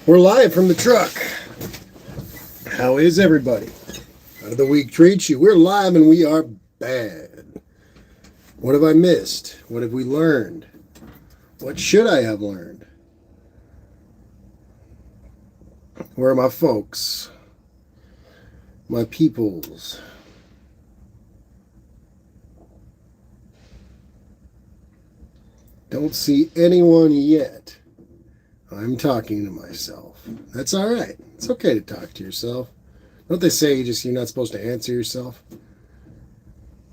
We're live from the truck. How is everybody? How did the week treat you? We're live and we are bad. What have I missed? What have we learned? What should I have learned? Where are my folks? My peoples? Don't see anyone yet. I'm talking to myself. That's all right. It's okay to talk to yourself. Don't they say you're not supposed to answer yourself?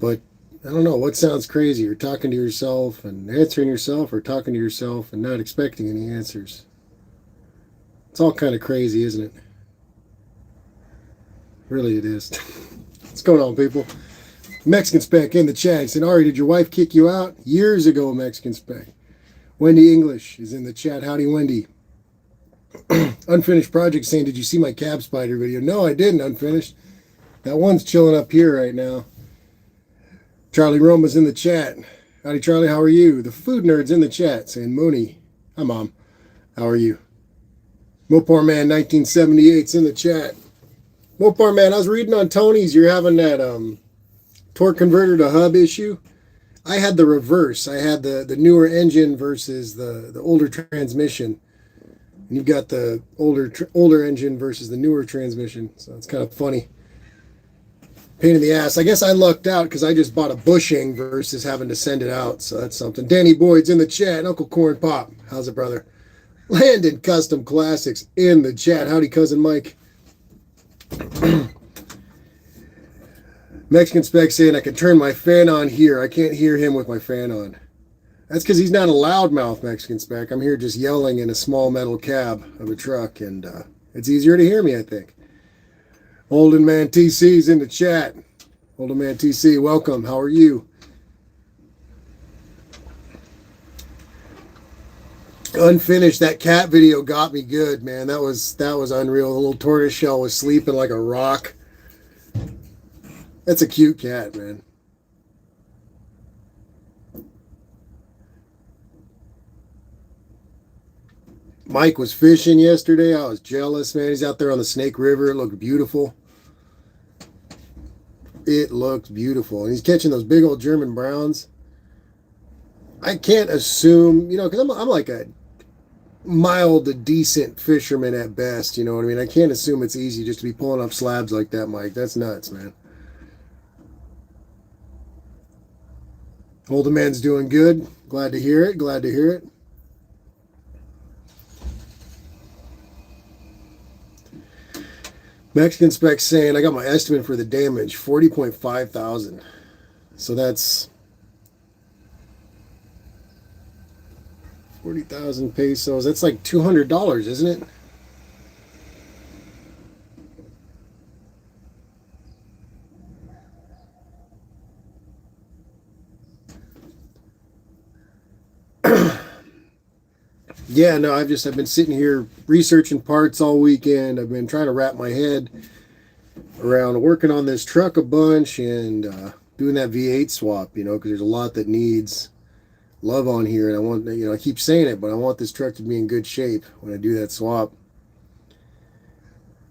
But I don't know, what sounds crazier, talking to yourself and answering yourself, or talking to yourself and not expecting any answers? It's all kind of crazy, isn't it? Really, it is. What's going on, people? Mexican Spec in the chat. He said, Ari, did your wife kick you out? Years ago, Mexican Spec. Wendy English is in the chat. Howdy, Wendy. Unfinished Project saying, did you see my cab spider video? No, I didn't, Unfinished. That one's chilling up here right now. Charlie Roma's in the chat. Howdy, Charlie. How are you? The Food Nerd's in the chat saying, Mooney. Hi, Mom. How are you? Mopar Man 1978's in the chat. Mopar Man, I was reading on Tony's. You're having that torque converter to hub issue. I had the reverse. I had the newer engine versus the older transmission. And you've got the older engine versus the newer transmission. So it's kind of funny. Pain in the ass. I guess I lucked out because I just bought a bushing versus having to send it out. So that's something. Danny Boyd's in the chat. Uncle Corn Pop. How's it, brother? Landon Custom Classics in the chat. Howdy, Cousin Mike. Mexican Spec saying I can turn my fan on here. I can't hear him with my fan on. That's because he's not a loudmouth, Mexican Spec. I'm here just yelling in a small metal cab of a truck, and it's easier to hear me, I think. Olden Man TC's in the chat. Olden Man TC, welcome. How are you? Unfinished. That cat video got me good, man. That was unreal. The little tortoise shell was sleeping like a rock. That's a cute cat, man. Mike was fishing yesterday. I was jealous, man. He's out there on the Snake River. It looked beautiful. It looks beautiful. And he's catching those big old German browns. I can't assume, because I'm like a mild to decent fisherman at best, you know what I mean? I can't assume it's easy just to be pulling up slabs like that, Mike. That's nuts, man. Older man's doing good. Glad to hear it. Glad to hear it. Mexican Spec saying I got my estimate for the damage, 40.5 thousand. So that's 40,000 pesos. That's like $200, isn't it? Yeah, no, I've been sitting here researching parts all weekend. I've been trying to wrap my head around working on this truck a bunch and doing that V8 swap, because there's a lot that needs love on here. And I want, I keep saying it, but I want this truck to be in good shape when I do that swap.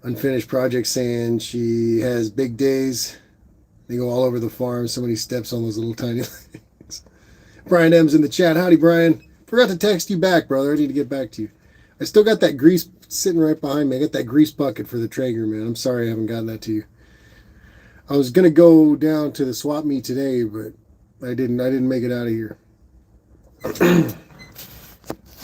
Unfinished Project saying she has big days. They go all over the farm. Somebody steps on those little tiny legs. Brian M's in the chat. Howdy, Brian. Forgot to text you back, brother. I need to get back to you. I still got that grease sitting right behind me. I got that grease bucket for the Traeger, man. I'm sorry I haven't gotten that to you. I was going to go down to the swap meet today, but I didn't make it out of here.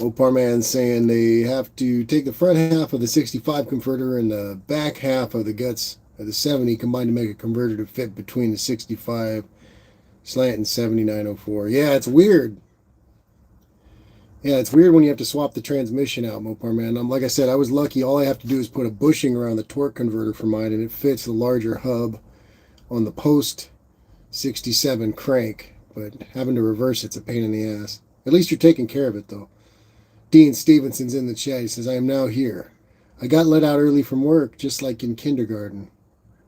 Opar Man saying they have to take the front half of the 65 converter and the back half of the guts of the 70 combined to make a converter to fit between the 65 slant and 7904. Yeah, it's weird. Yeah, it's weird when you have to swap the transmission out, Mopar Man. Like I said, I was lucky. All I have to do is put a bushing around the torque converter for mine, and it fits the larger hub on the post 67 crank. But having to reverse it's a pain in the ass. At least you're taking care of it, though. Dean Stevenson's in the chat. He says, I am now here. I got let out early from work, just like in kindergarten,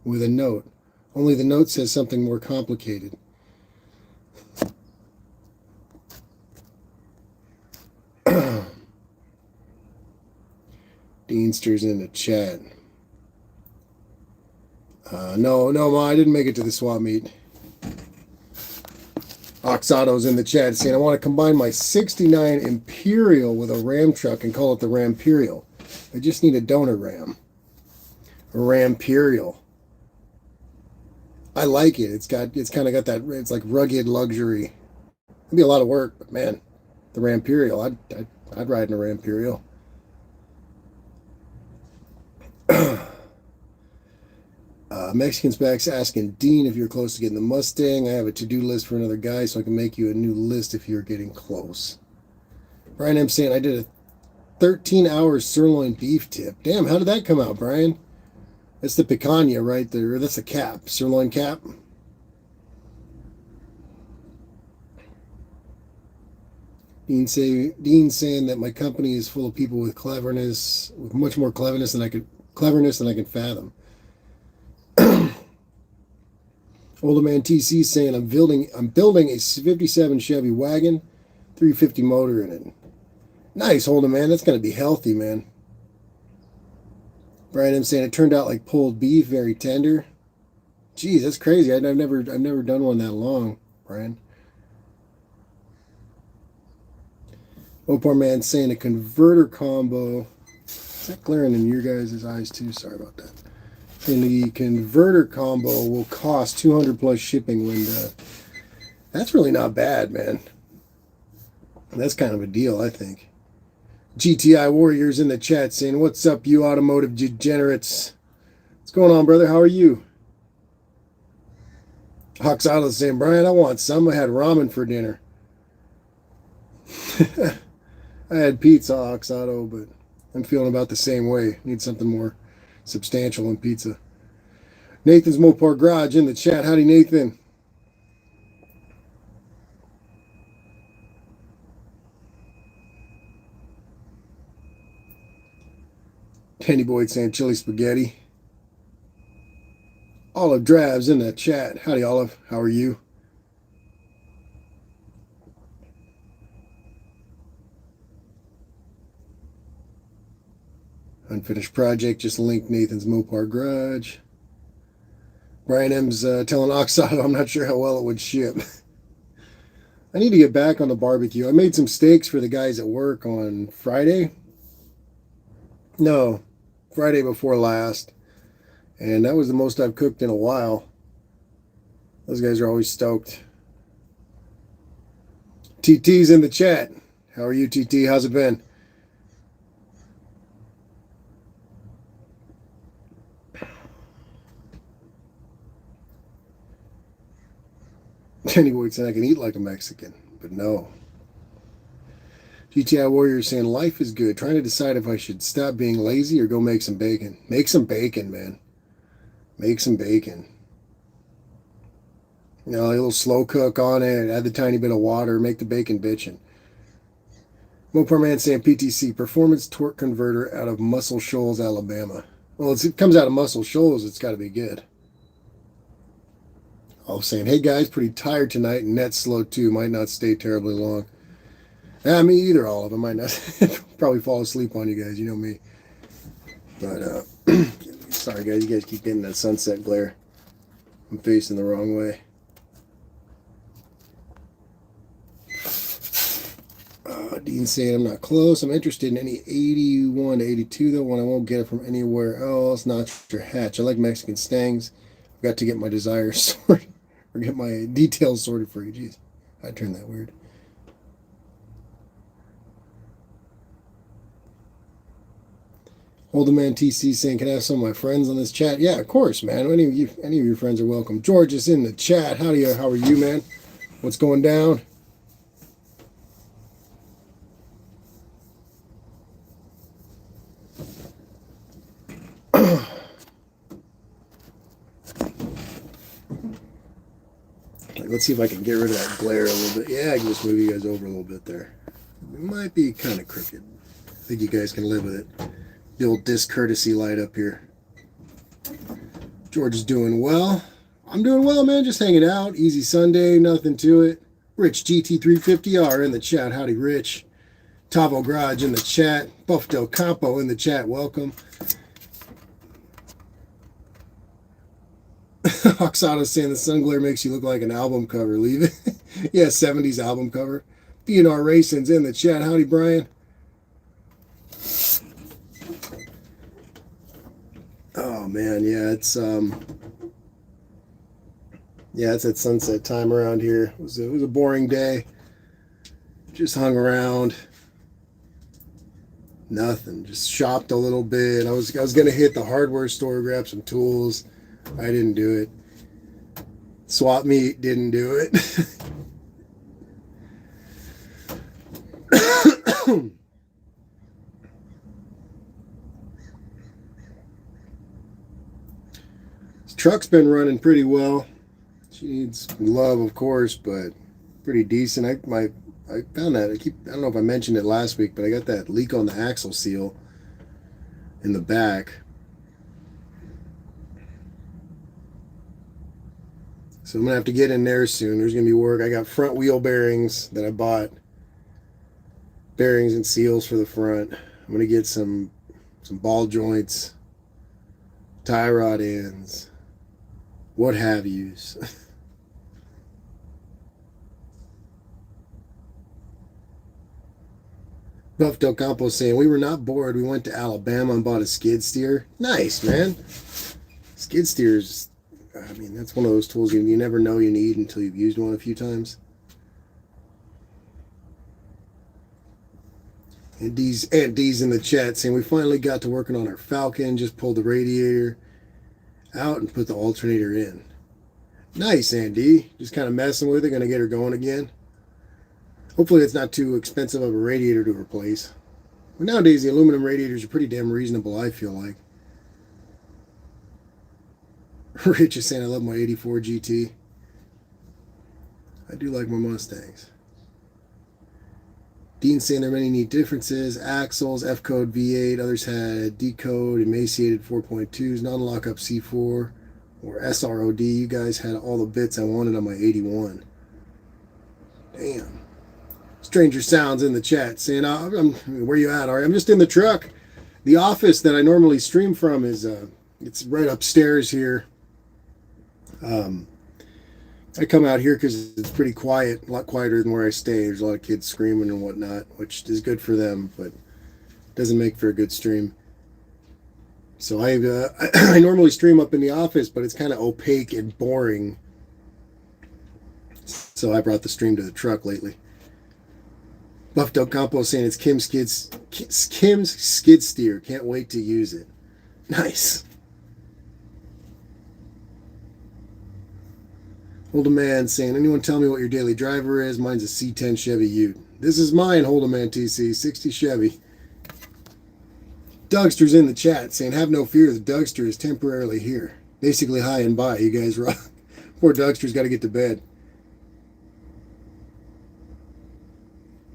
with a note. Only the note says something more complicated. Deanster's in the chat. No, Ma, I didn't make it to the swap meet. Oxato's in the chat saying, I want to combine my 69 Imperial with a Ram truck and call it the Ramperial. I just need a donor Ram. A Ramperial. I like it. It's kind of got that, it's like rugged luxury. It'd be a lot of work, but man, the Ramperial, I'd ride in a Ramperial. Mexican's back's asking Dean if you're close to getting the Mustang. I have a to-do list for another guy, so I can make you a new list if you're getting close. Brian M. saying, I did a 13-hour sirloin beef tip. Damn, how did that come out, Brian? That's the picanha right there. That's the cap, sirloin cap. Dean saying that my company is full of people with cleverness, with much more cleverness than I can fathom. Older man TC saying I'm building a 57 Chevy wagon, 350 motor in it. Nice, older man. That's gonna be healthy, man. Brian M saying it turned out like pulled beef, very tender. Geez, that's crazy. I've never done one that long, Brian. Opar man saying a converter combo. Is that glaring in your guys' eyes too? Sorry about that. And the converter combo will cost 200 plus shipping when that's really not bad, man. That's kind of a deal, I think. GTI Warriors in the chat saying, what's up, you automotive degenerates? What's going on, brother? How are you? Hawks Island saying, Brian, I want some. I had ramen for dinner. I had pizza, Oxado, but I'm feeling about the same way. Need something more substantial than pizza. Nathan's Mopar Garage in the chat. Howdy, Nathan. Penny Boyd saying chili spaghetti. Olive Drabs in the chat. Howdy, Olive. How are you? Unfinished project. Just linked Nathan's Mopar Garage. Brian M's telling Oxado I'm not sure how well it would ship. I need to get back on the barbecue. I made some steaks for the guys at work on Friday. No, Friday before last. And that was the most I've cooked in a while. Those guys are always stoked. TT's in the chat. How are you, TT? How's it been? Danny Boyd said I can eat like a Mexican, but no. GTI Warrior saying life is good. Trying to decide if I should stop being lazy or go make some bacon. Make some bacon, man. Make some bacon. You know, a little slow cook on it. Add the tiny bit of water. Make the bacon bitchin'. Mopar Man saying PTC, Performance Torque Converter out of Muscle Shoals, Alabama. Well, it comes out of Muscle Shoals. It's got to be good. All saying, hey guys, pretty tired tonight and net's slow too. Might not stay terribly long. Me either, all of them. Might not. Probably fall asleep on you guys. You know me. But, sorry guys, you guys keep getting that sunset glare. I'm facing the wrong way. Dean saying I'm not close. I'm interested in any 81 to 82 though. One I won't get it from anywhere else. Not your hatch. I like Mexican Stangs. I've got to get my desires sorted. Or get my details sorted for you. Jeez, I turned that weird. Older Man TC saying, can I have some of my friends on this chat? Yeah, of course, man. Any of your friends are welcome. George is in the chat. How are you, man? What's going down? Let's see if I can get rid of that glare a little bit. Yeah, I can just move you guys over a little bit there. It might be kind of crooked. I think you guys can live with it. The old discourtesy light up here. George is doing well. I'm doing well, man. Just hanging out. Easy Sunday. Nothing to it. Rich GT350R in the chat. Howdy, Rich. Tavo Garage in the chat. Buff Del Campo in the chat. Welcome. Oxada saying the sun glare makes you look like an album cover. Leave it. Yeah, 70s album cover. BNR Racing's in the chat. Howdy, Brian. Oh man, yeah, it's at sunset time around here. It was a boring day. Just hung around. Nothing. Just shopped a little bit. I was gonna hit the hardware store, grab some tools. I didn't do it. Swap meet, didn't do it. This truck's been running pretty well. She needs love, of course, but pretty decent. I found that. I don't know if I mentioned it last week, but I got that leak on the axle seal in the back. So I'm going to have to get in there soon. There's going to be work. I got front wheel bearings that I bought. Bearings and seals for the front. I'm going to get some ball joints, tie rod ends, what have yous. Buff Del Campo saying, we were not bored. We went to Alabama and bought a skid steer. Nice, man. Skid steers, I mean, that's one of those tools you never know you need until you've used one a few times. And D's in the chat saying, we finally got to working on our Falcon. Just pulled the radiator out and put the alternator in. Nice, Andy. Just kind of messing with it. Going to get her going again. Hopefully it's not too expensive of a radiator to replace. But nowadays the aluminum radiators are pretty damn reasonable, I feel like. Rich is saying I love my 84 GT. I do like my Mustangs. Dean's saying there are many neat differences. Axles, F-code V8. Others had D-code, emaciated 4.2s, non-lockup C4, or SROD. You guys had all the bits I wanted on my 81. Damn. Stranger Sounds in the chat saying, where you at, Ari? I'm just in the truck. The office that I normally stream from is it's right upstairs here. I come out here because it's pretty quiet, a lot quieter than where I stay. There's a lot of kids screaming and whatnot, which is good for them, but doesn't make for a good stream. So I normally stream up in the office, but it's kind of opaque and boring. So I brought the stream to the truck lately. Buff Del Campo saying it's Kim's skid steer. Can't wait to use it. Nice. Hold a Man saying, anyone tell me what your daily driver is? Mine's a C10 Chevy Ute. This is mine, Hold a Man TC, 60 Chevy. Dougster's in the chat saying, have no fear, the Dougster is temporarily here. Basically high and by. You guys rock. Poor Dougster's got to get to bed.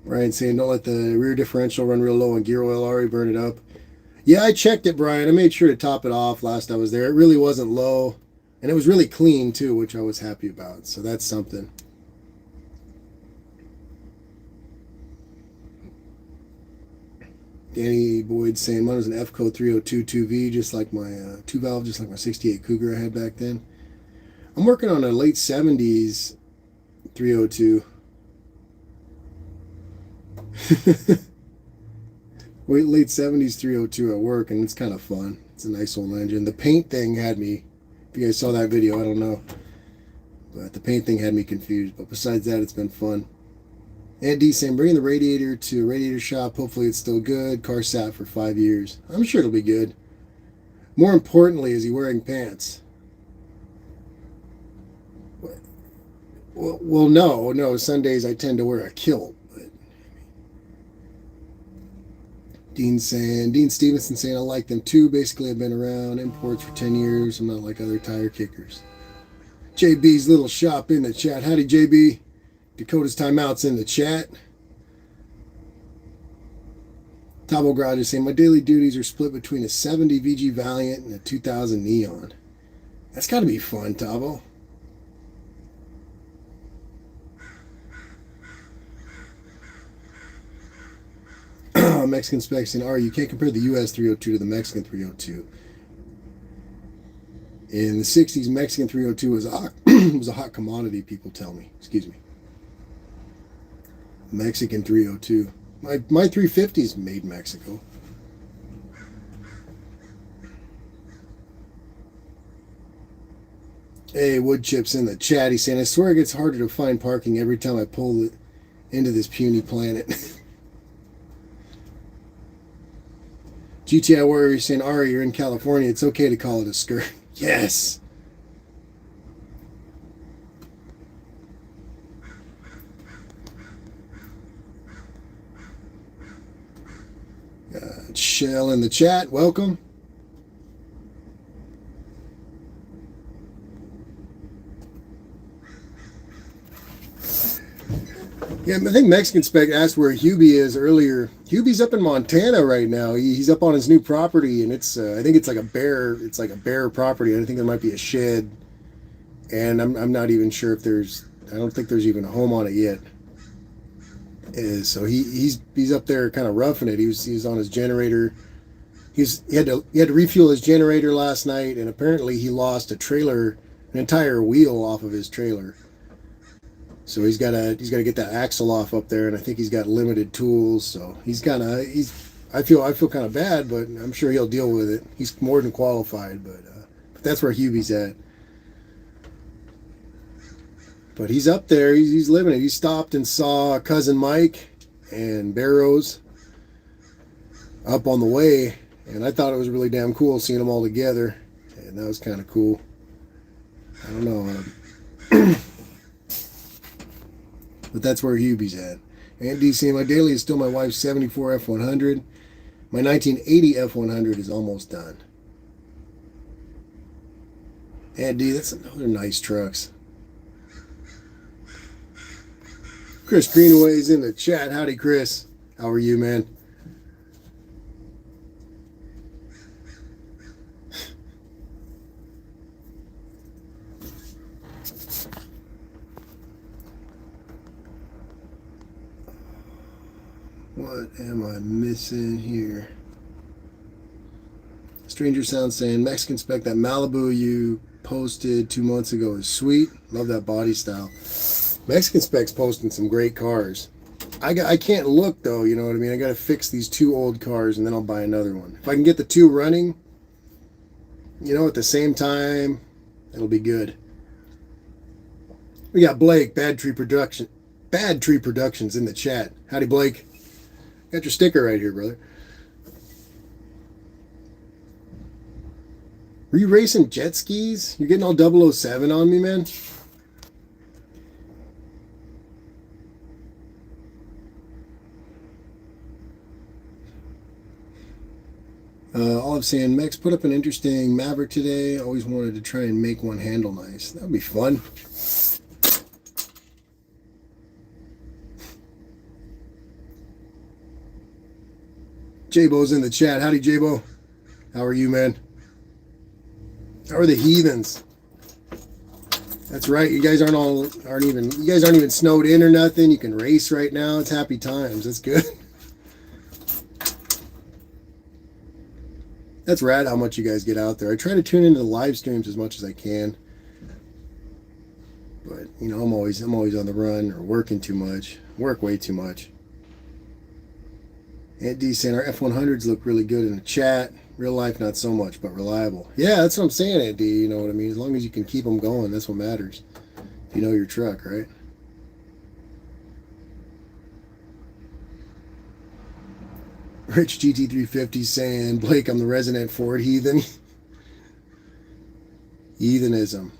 Brian saying, don't let the rear differential run real low on gear oil, already burn it up. Yeah, I checked it, Brian. I made sure to top it off last I was there. It really wasn't low. And it was really clean, too, which I was happy about. So that's something. Danny Boyd saying, mine was an F-code 302 2V, just like my 2-valve, just like my 68 Cougar I had back then. I'm working on a late 70s 302. Late 70s 302 at work, and it's kind of fun. It's a nice old engine. The paint thing had me, if you guys saw that video, I don't know, but the paint thing had me confused. But besides that, it's been fun. Andy saying, bringing the radiator to a radiator shop. Hopefully it's still good. Car sat for 5 years. I'm sure it'll be good. More importantly, is he wearing pants? Well, no. Sundays I tend to wear a kilt. Dean Stevenson saying, I like them too. Basically, I've been around imports for 10 years. I'm not like other tire kickers. JB's little shop in the chat. Howdy, JB. Dakota's Timeout's in the chat. Tabo Garage is saying, my daily duties are split between a 70 VG Valiant and a 2000 Neon. That's got to be fun, Tabo. Mexican specs in R. You can't compare the U.S. 302 to the Mexican 302. In the 60s, Mexican 302 was was a hot commodity, people tell me. Excuse me. Mexican 302. My 350 is made in Mexico. Hey, Wood Chips in the chat. He's saying, I swear it gets harder to find parking every time I pull it into this puny planet. GTI Warrior saying, Ari, you're in California. It's okay to call it a skirt. Yes. Shell in the chat. Welcome. Yeah, I think Mexican Spec asked where Hubie is earlier. Hubie's up in Montana right now. He's up on his new property, and it's I think it's like a bear. It's like a bear property. I think there might be a shed, and I'm not even sure if there's. I don't think there's even a home on it yet. So he's up there kind of roughing it. He was on his generator. He had to refuel his generator last night, and apparently he lost an entire wheel off of his trailer. So he's got to get that axle off up there, and I think he's got limited tools. So I feel kind of bad, but I'm sure he'll deal with it. He's more than qualified, but that's where Hubie's at. But he's up there. He's living it. He stopped and saw cousin Mike and Barrows up on the way, and I thought it was really damn cool seeing them all together, and that was kind of cool. I don't know. But that's where Hubie's at. And DC, my daily is still my wife's 74 F100. My 1980 F100 is almost done. And D, that's another nice trucks. Chris Greenaway's in the chat. Howdy, Chris. How are you, man? What am I missing here? Stranger Sound saying, Mexican Spec, that Malibu you posted 2 months ago is sweet. Love that body style. Mexican Spec's posting some great cars. I can't look, though, you know what I mean? I got to fix these 2 old cars, and then I'll buy another one. If I can get the 2 running, you know, at the same time, it'll be good. We got Blake, Bad Tree Productions in the chat. Howdy, Blake. Got your sticker right here, brother. Were you racing jet skis? You're getting all 007 on me, man? All I'm saying, Mex put up an interesting Maverick today. Always wanted to try and make one handle nice. That would be fun. J-Bo's in the chat. Howdy, J-Bo. How are you, man? How are the heathens? That's right. You guys aren't even snowed in or nothing. You can race right now. It's happy times. That's good. That's rad how much you guys get out there. I try to tune into the live streams as much as I can. But, you know, I'm always on the run or working too much. Work way too much. Aunt D saying our F100s look really good in the chat. Real life, not so much, but reliable. Yeah, that's what I'm saying, Aunt D. You know what I mean? As long as you can keep them going, that's what matters. If you know your truck, right? Rich GT350 saying, Blake, I'm the resident Ford heathen. Heathenism.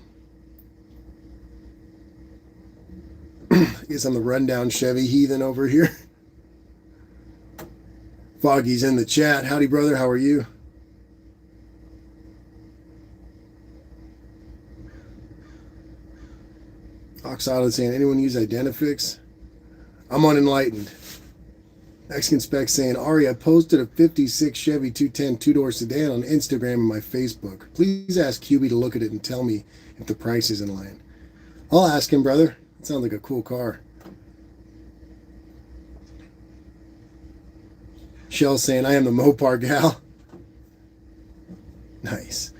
I guess I'm the rundown Chevy heathen over here. Foggy's in the chat. Howdy, brother. How are you? Oxauto saying, anyone use Identifix? I'm unenlightened. Mexican Spec saying, Ari, I posted a 56 Chevy 210 two-door sedan on Instagram and my Facebook. Please ask Hubie to look at it and tell me if the price is in line. I'll ask him, brother. It sounds like a cool car. Shell saying, I am the Mopar gal. Nice.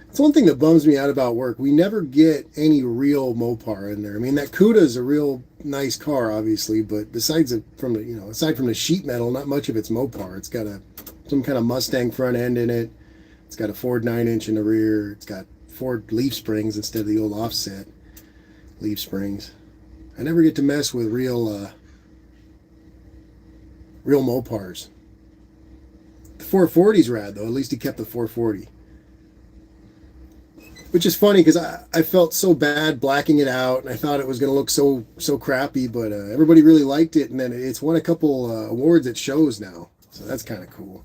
It's one thing that bums me out about work. We never get any real Mopar in there. I mean, that Cuda is a real nice car, obviously, but aside from the sheet metal, not much of it's Mopar. It's got some kind of Mustang front end in it. It's got a Ford 9-inch in the rear. It's got Ford leaf springs instead of the old offset leaf springs. I never get to mess with real Mopars. The 440's rad though. At least he kept the 440. Which is funny because I felt so bad blacking it out, and I thought it was going to look so crappy, but everybody really liked it, and then it's won a couple awards at shows now, so that's kind of cool.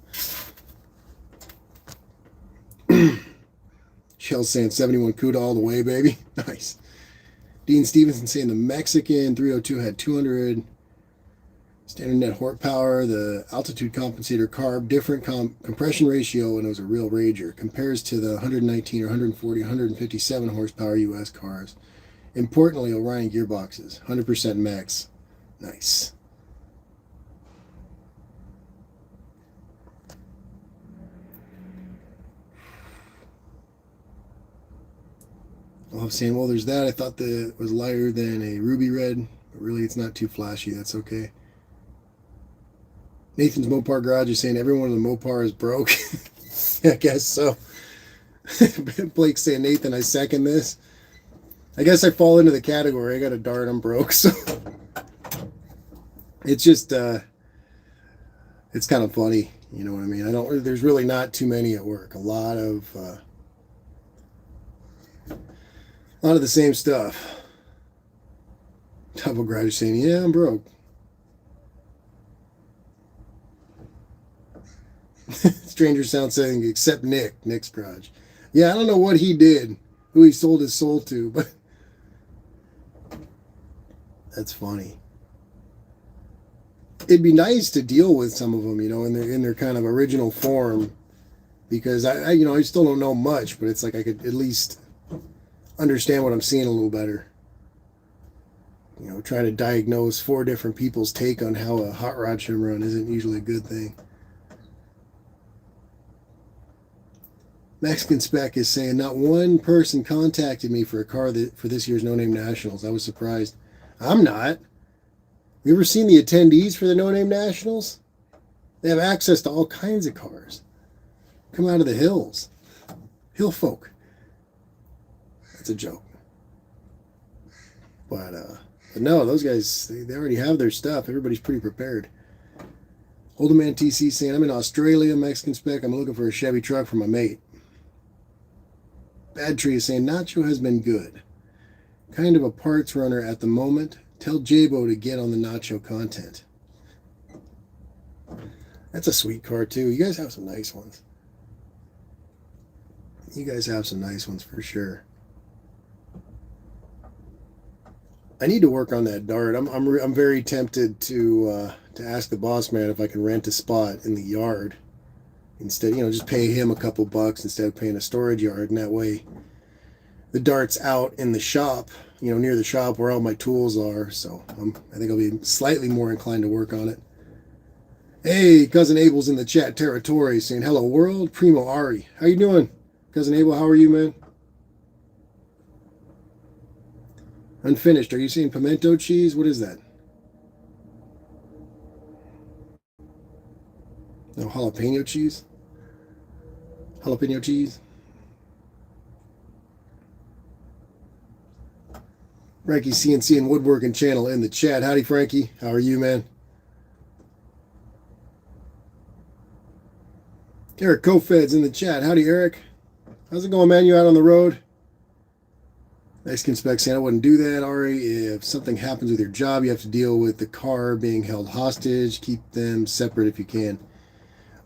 Shell's saying 71 CUDA all the way, baby. Nice. Dean Stevenson saying the Mexican 302 had 200 standard net horsepower, the altitude compensator carb, different compression ratio, and it was a real rager. Compares to the 119 or 140, 157 horsepower US cars. Importantly, Orion gearboxes, 100% max. Nice. I'm saying, well, there's that. I thought that was lighter than a ruby red, but really it's not too flashy. That's okay. Nathan's Mopar Garage is saying everyone in the Mopar is broke. I guess so. Blake's saying, Nathan, I second this. I guess I fall into the category. I got a Dart, I'm broke. So it's just, it's kind of funny. You know what I mean? There's really not too many at work. A lot of the same stuff. Double Garage is saying, yeah, I'm broke. Stranger Sound saying, except Nick's garage. Yeah, I don't know what he did, who he sold his soul to, but that's funny. It'd be nice to deal with some of them, in their kind of original form, because I still don't know much, but it's like I could at least understand what I'm seeing a little better. Trying to diagnose 4 different people's take on how a hot rod shim run isn't usually a good thing. Mexican Spec is saying, not one person contacted me for a car for this year's No Name Nationals. I was surprised. I'm not. You ever seen the attendees for the No Name Nationals? They have access to all kinds of cars. Come out of the hills. Hill folk. That's a joke. But no, those guys, they already have their stuff. Everybody's pretty prepared. Older Man TC saying, I'm in Australia, Mexican Spec. I'm looking for a Chevy truck for my mate. Bad Tree is saying, Nacho has been good. Kind of a parts runner at the moment. Tell Jabo to get on the Nacho content. That's a sweet car, too. You guys have some nice ones. You guys have some nice ones for sure. I need to work on that Dart. I'm very tempted to ask the boss man if I can rent a spot in the yard. Instead, just pay him a couple bucks instead of paying a storage yard, and that way the Dart's out in the shop, near the shop where all my tools are. So I think I'll be slightly more inclined to work on it. Hey, Cousin Abel's in the chat territory saying, hello world, Primo Ari. How you doing? Cousin Abel, how are you, man? Unfinished, are you saying pimento cheese? What is that? No, jalapeno cheese? Jalapeno cheese? Frankie CNC and Woodworking channel in the chat. Howdy, Frankie. How are you, man? Eric Kofed's in the chat. Howdy, Eric. How's it going, man? You out on the road? Mexican Spec saying, I wouldn't do that, Ari. If something happens with your job, you have to deal with the car being held hostage. Keep them separate if you can.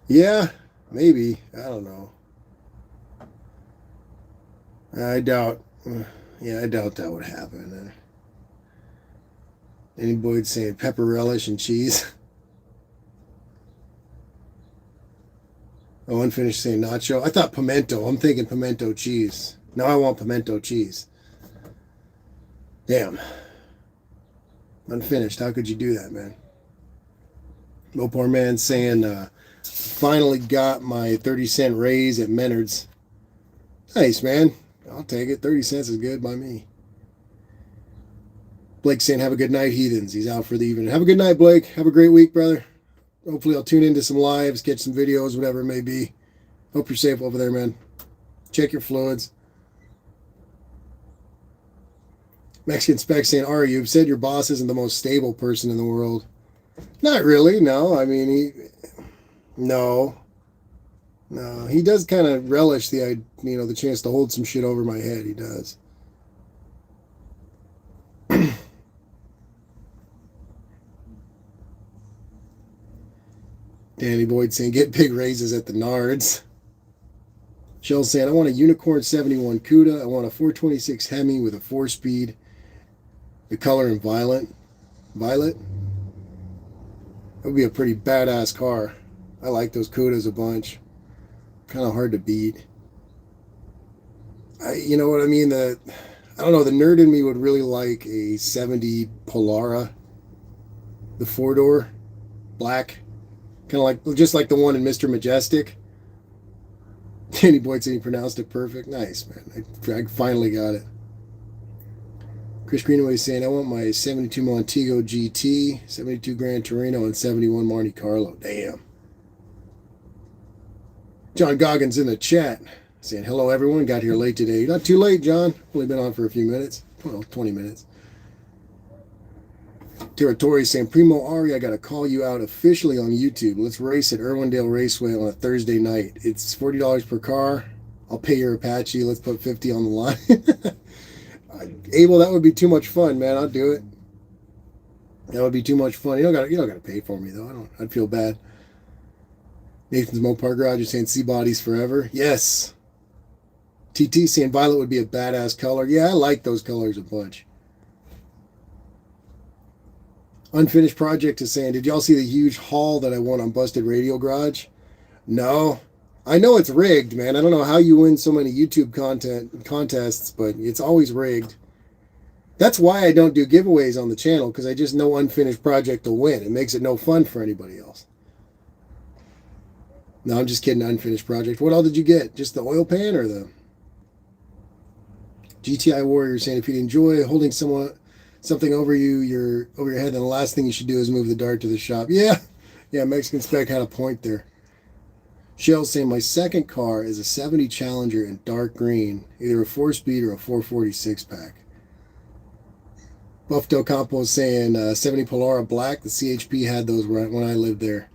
Yeah, maybe. I don't know. I doubt that would happen. Danny Boyd saying pepper relish and cheese. Oh, Unfinished saying nacho. I thought pimento. I'm thinking pimento cheese. Now I want pimento cheese. Damn. Unfinished. How could you do that, man? Mopar Man saying, finally got my 30-cent raise at Menards. Nice, man. I'll take it. 30 cents is good by me. Blake saying, have a good night, heathens. He's out for the evening. Have a good night, Blake. Have a great week, brother. Hopefully I'll tune into some lives, catch some videos, whatever it may be. Hope you're safe over there, man. Check your fluids. Mexican Spec saying, Ari, you've said your boss isn't the most stable person in the world. Not really, no. I mean, no. He does kind of relish the chance to hold some shit over my head. He does. Danny Boyd saying, get big raises at the Nards. Shell saying, I want a Unicorn 71 CUDA. I want a 426 Hemi with a 4-speed. The color in violet. That would be a pretty badass car. I like those CUDAs a bunch. Kind of hard to beat. You know what I mean? I don't know. The nerd in me would really like a 70 Polara. The 4-door. Black. Kind of just like the one in Mr. Majestic. Danny Boyd said he pronounced it perfect. Nice, man. I finally got it. Chris Greenaway saying, I want my 72 Montego GT, 72 Gran Torino, and 71 Monte Carlo. Damn. John Goggins in the chat saying, hello, everyone. Got here late today. Not too late, John. Only been on for a few minutes. Well, 20 minutes. Territory saying, Primo Ari, I got to call you out officially on YouTube. Let's race at Irwindale Raceway on a Thursday night. It's $40 per car. I'll pay your Apache. Let's put 50 on the line. Abel, that would be too much fun, man. I'll do it. That would be too much fun. You don't got to pay for me though. I'd feel bad. Nathan's Mopar Garage is saying see bodies forever. Yes. TT saying violet would be a badass color. Yeah, I like those colors a bunch. Unfinished Project is saying, did y'all see the huge haul that I won on Busted Radio Garage? No. I know it's rigged, man. I don't know how you win so many YouTube contests, but it's always rigged. That's why I don't do giveaways on the channel, because I just know Unfinished Project will win. It makes it no fun for anybody else. No, I'm just kidding, Unfinished Project. What all did you get? Just the oil pan or the GTI Warrior saying, if you enjoy holding something over your head, then the last thing you should do is move the dart to the shop. Yeah, Mexican Spec had a point there. Shell saying, my second car is a 70 Challenger in dark green, either a 4-speed or a 446 pack. Buff Del Campo is saying 70 Polara black. The CHP had those when I lived there.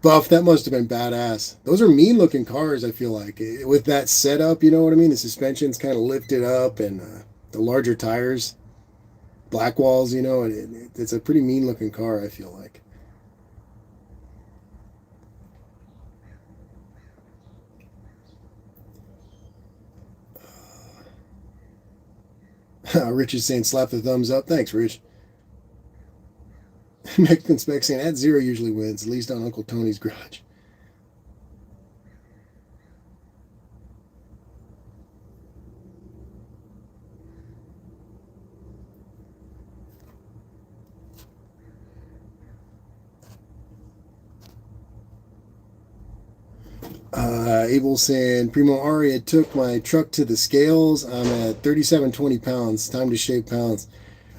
Buff, that must have been badass. Those are mean looking cars, I feel like. With that setup, you know what I mean? The suspension's kind of lifted up and the larger tires. Black walls, you know, and it's a pretty mean looking car, I feel like. Rich is saying slap the thumbs up. Thanks, Rich. Mexican Spec saying at 0 usually wins, at least on Uncle Tony's garage. Abel saying, Primo Ari, I took my truck to the scales. I'm at 3720 pounds. Time to shave pounds.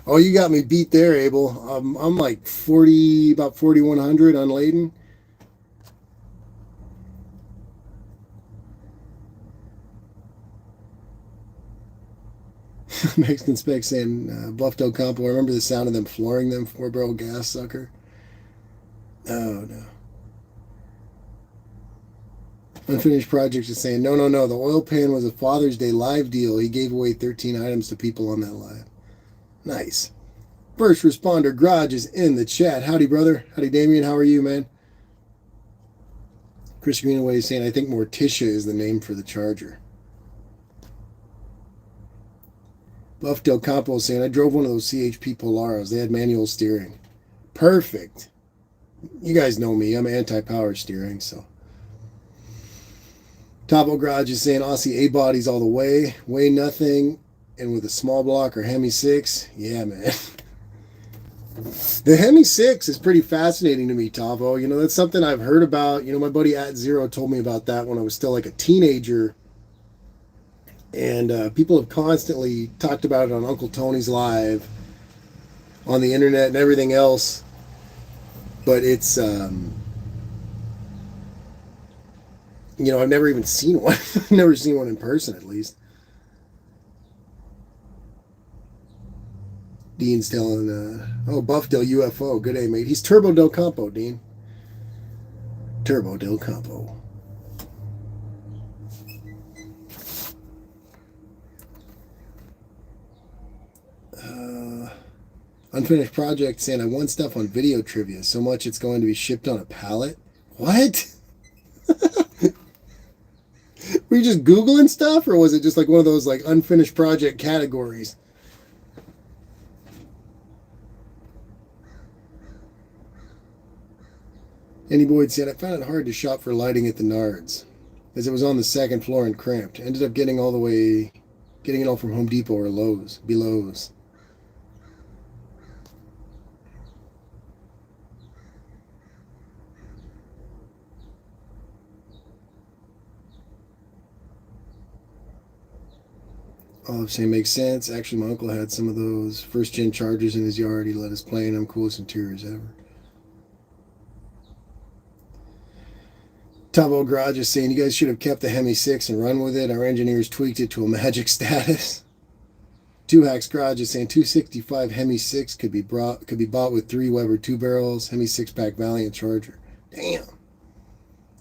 Oh, you got me beat there, Abel. I'm like 40, about 4,100 unladen. Mexican Spec saying, Buff Del Campo, I remember the sound of them flooring them 4-barrel gas sucker. Oh, no. Unfinished Project is saying, no. The oil pan was a Father's Day live deal. He gave away 13 items to people on that live. Nice. First Responder Garage is in the chat. Howdy, brother. Howdy, Damien. How are you, man? Chris Greenaway is saying, I think Morticia is the name for the Charger. Buff Del Campo is saying, I drove one of those CHP Polaros. They had manual steering. Perfect. You guys know me. I'm anti-power steering, so. Topo Garage is saying Aussie A-bodies all the way. Weigh nothing. And with a small block or Hemi 6. Yeah, man. The Hemi 6 is pretty fascinating to me, Tavo. You know, that's something I've heard about. You know, my buddy at Zero told me about that when I was still like a teenager. And people have constantly talked about it on Uncle Tony's Live, on the internet, and everything else. But it's, you know, I've never even seen one. I've never seen one in person, at least. Dean's telling, oh, Buffdale UFO. Good day, mate. He's Turbo Del Campo, Dean. Turbo Del Campo. Unfinished project saying I won stuff on video trivia so much it's going to be shipped on a pallet. What? Were you just Googling stuff or was it just like one of those like unfinished project categories? Andy Boyd said I found it hard to shop for lighting at the Nards as it was on the second floor and cramped. Ended up getting it all from Home Depot or Lowe's. Belows. Olive saying makes sense. Actually, my uncle had some of those first gen Chargers in his yard. He let us play in them. Coolest interiors ever. Tabo Garage is saying you guys should have kept the Hemi 6 and run with it. Our engineers tweaked it to a magic status. Two Hacks Garage is saying 265 Hemi 6 could be bought with 3 Weber 2 barrels, Hemi 6-pack Valiant Charger. Damn.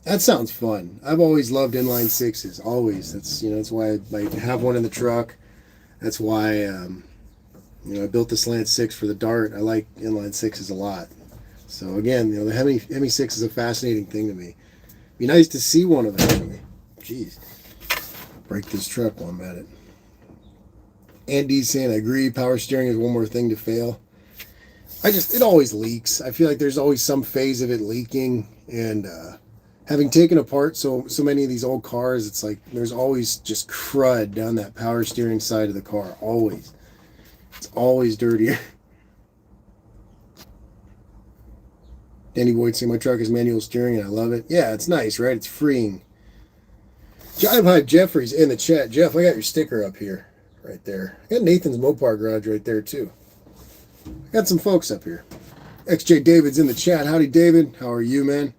That sounds fun. I've always loved inline sixes. Always. That's why I have one in the truck. That's why I built the Slant 6 for the Dart. I like inline sixes a lot. So again, the Hemi 6 is a fascinating thing to me. Be nice to see one eventually. Jeez. Break this truck while I'm at it. Andy's saying I agree. Power steering is one more thing to fail. It always leaks. I feel like there's always some phase of it leaking, and having taken apart so many of these old cars, it's like there's always just crud down that power steering side of the car. Always. It's always dirtier. Danny Boyd saying my truck is manual steering and I love it. Yeah, it's nice, right? It's freeing. Jive Hype Jeffrey's in the chat. Jeff, I got your sticker up here. Right there. I got Nathan's Mopar Garage right there too. I got some folks up here. XJ David's in the chat. Howdy, David. How are you, man?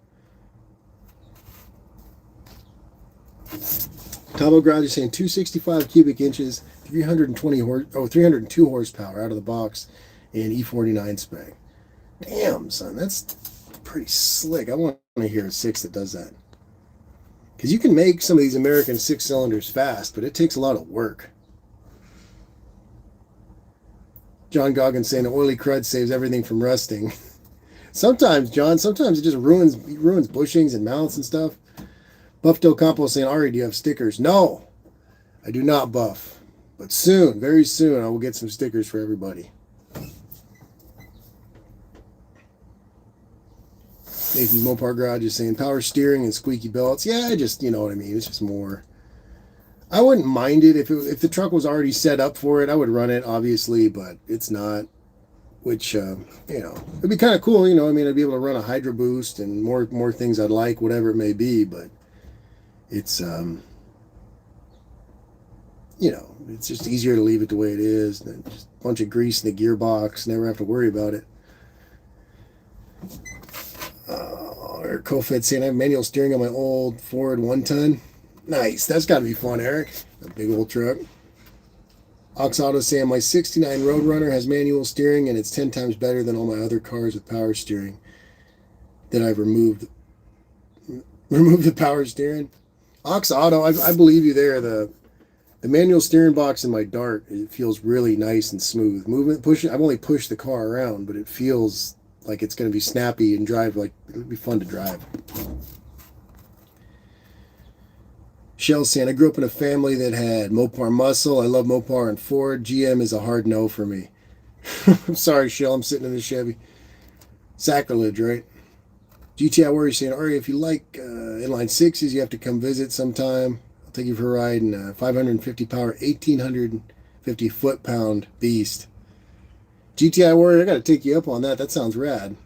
Tabo Garage is saying 265 cubic inches, 302 horsepower out of the box, and E49 spec. Damn, son, that's pretty slick. I want to hear a 6 that does that. Because you can make some of these American 6-cylinders fast, but it takes a lot of work. John Goggins saying the oily crud saves everything from rusting. Sometimes, John, it just ruins bushings and mounts and stuff. Buff Del Campo saying, Ari, do you have stickers? No, I do not, Buff. But soon, very soon, I will get some stickers for everybody. Nathan's Mopar Garage is saying power steering and squeaky belts. Yeah, you know what I mean. It's just more. I wouldn't mind it if the truck was already set up for it. I would run it, obviously, but it's not. Which it'd be kind of cool. I'd be able to run a Hydro Boost and more things I'd like, whatever it may be. But it's it's just easier to leave it the way it is than just a bunch of grease in the gearbox. Never have to worry about it. Eric Kofed saying I have manual steering on my old Ford 1-ton. Nice. That's got to be fun, Eric. A big old truck. Ox Auto saying my 69 Roadrunner has manual steering and it's 10 times better than all my other cars with power steering. Then I've removed the power steering. Ox Auto, I believe you there. The manual steering box in my Dart, it feels really nice and smooth. I've only pushed the car around, but it feels like it's going to be snappy and drive like it'll be fun to drive. Shell's saying I grew up in a family that had Mopar muscle. I love Mopar and Ford. GM is a hard no for me. I'm sorry, Shell. I'm sitting in the Chevy. Sacrilege, right? GTI Warrior saying, Ari, if you like inline sixes, you have to come visit sometime. I'll take you for a ride in a 550 power, 1,850 foot-pound beast. GTI Warrior, I gotta take you up on that. That sounds rad.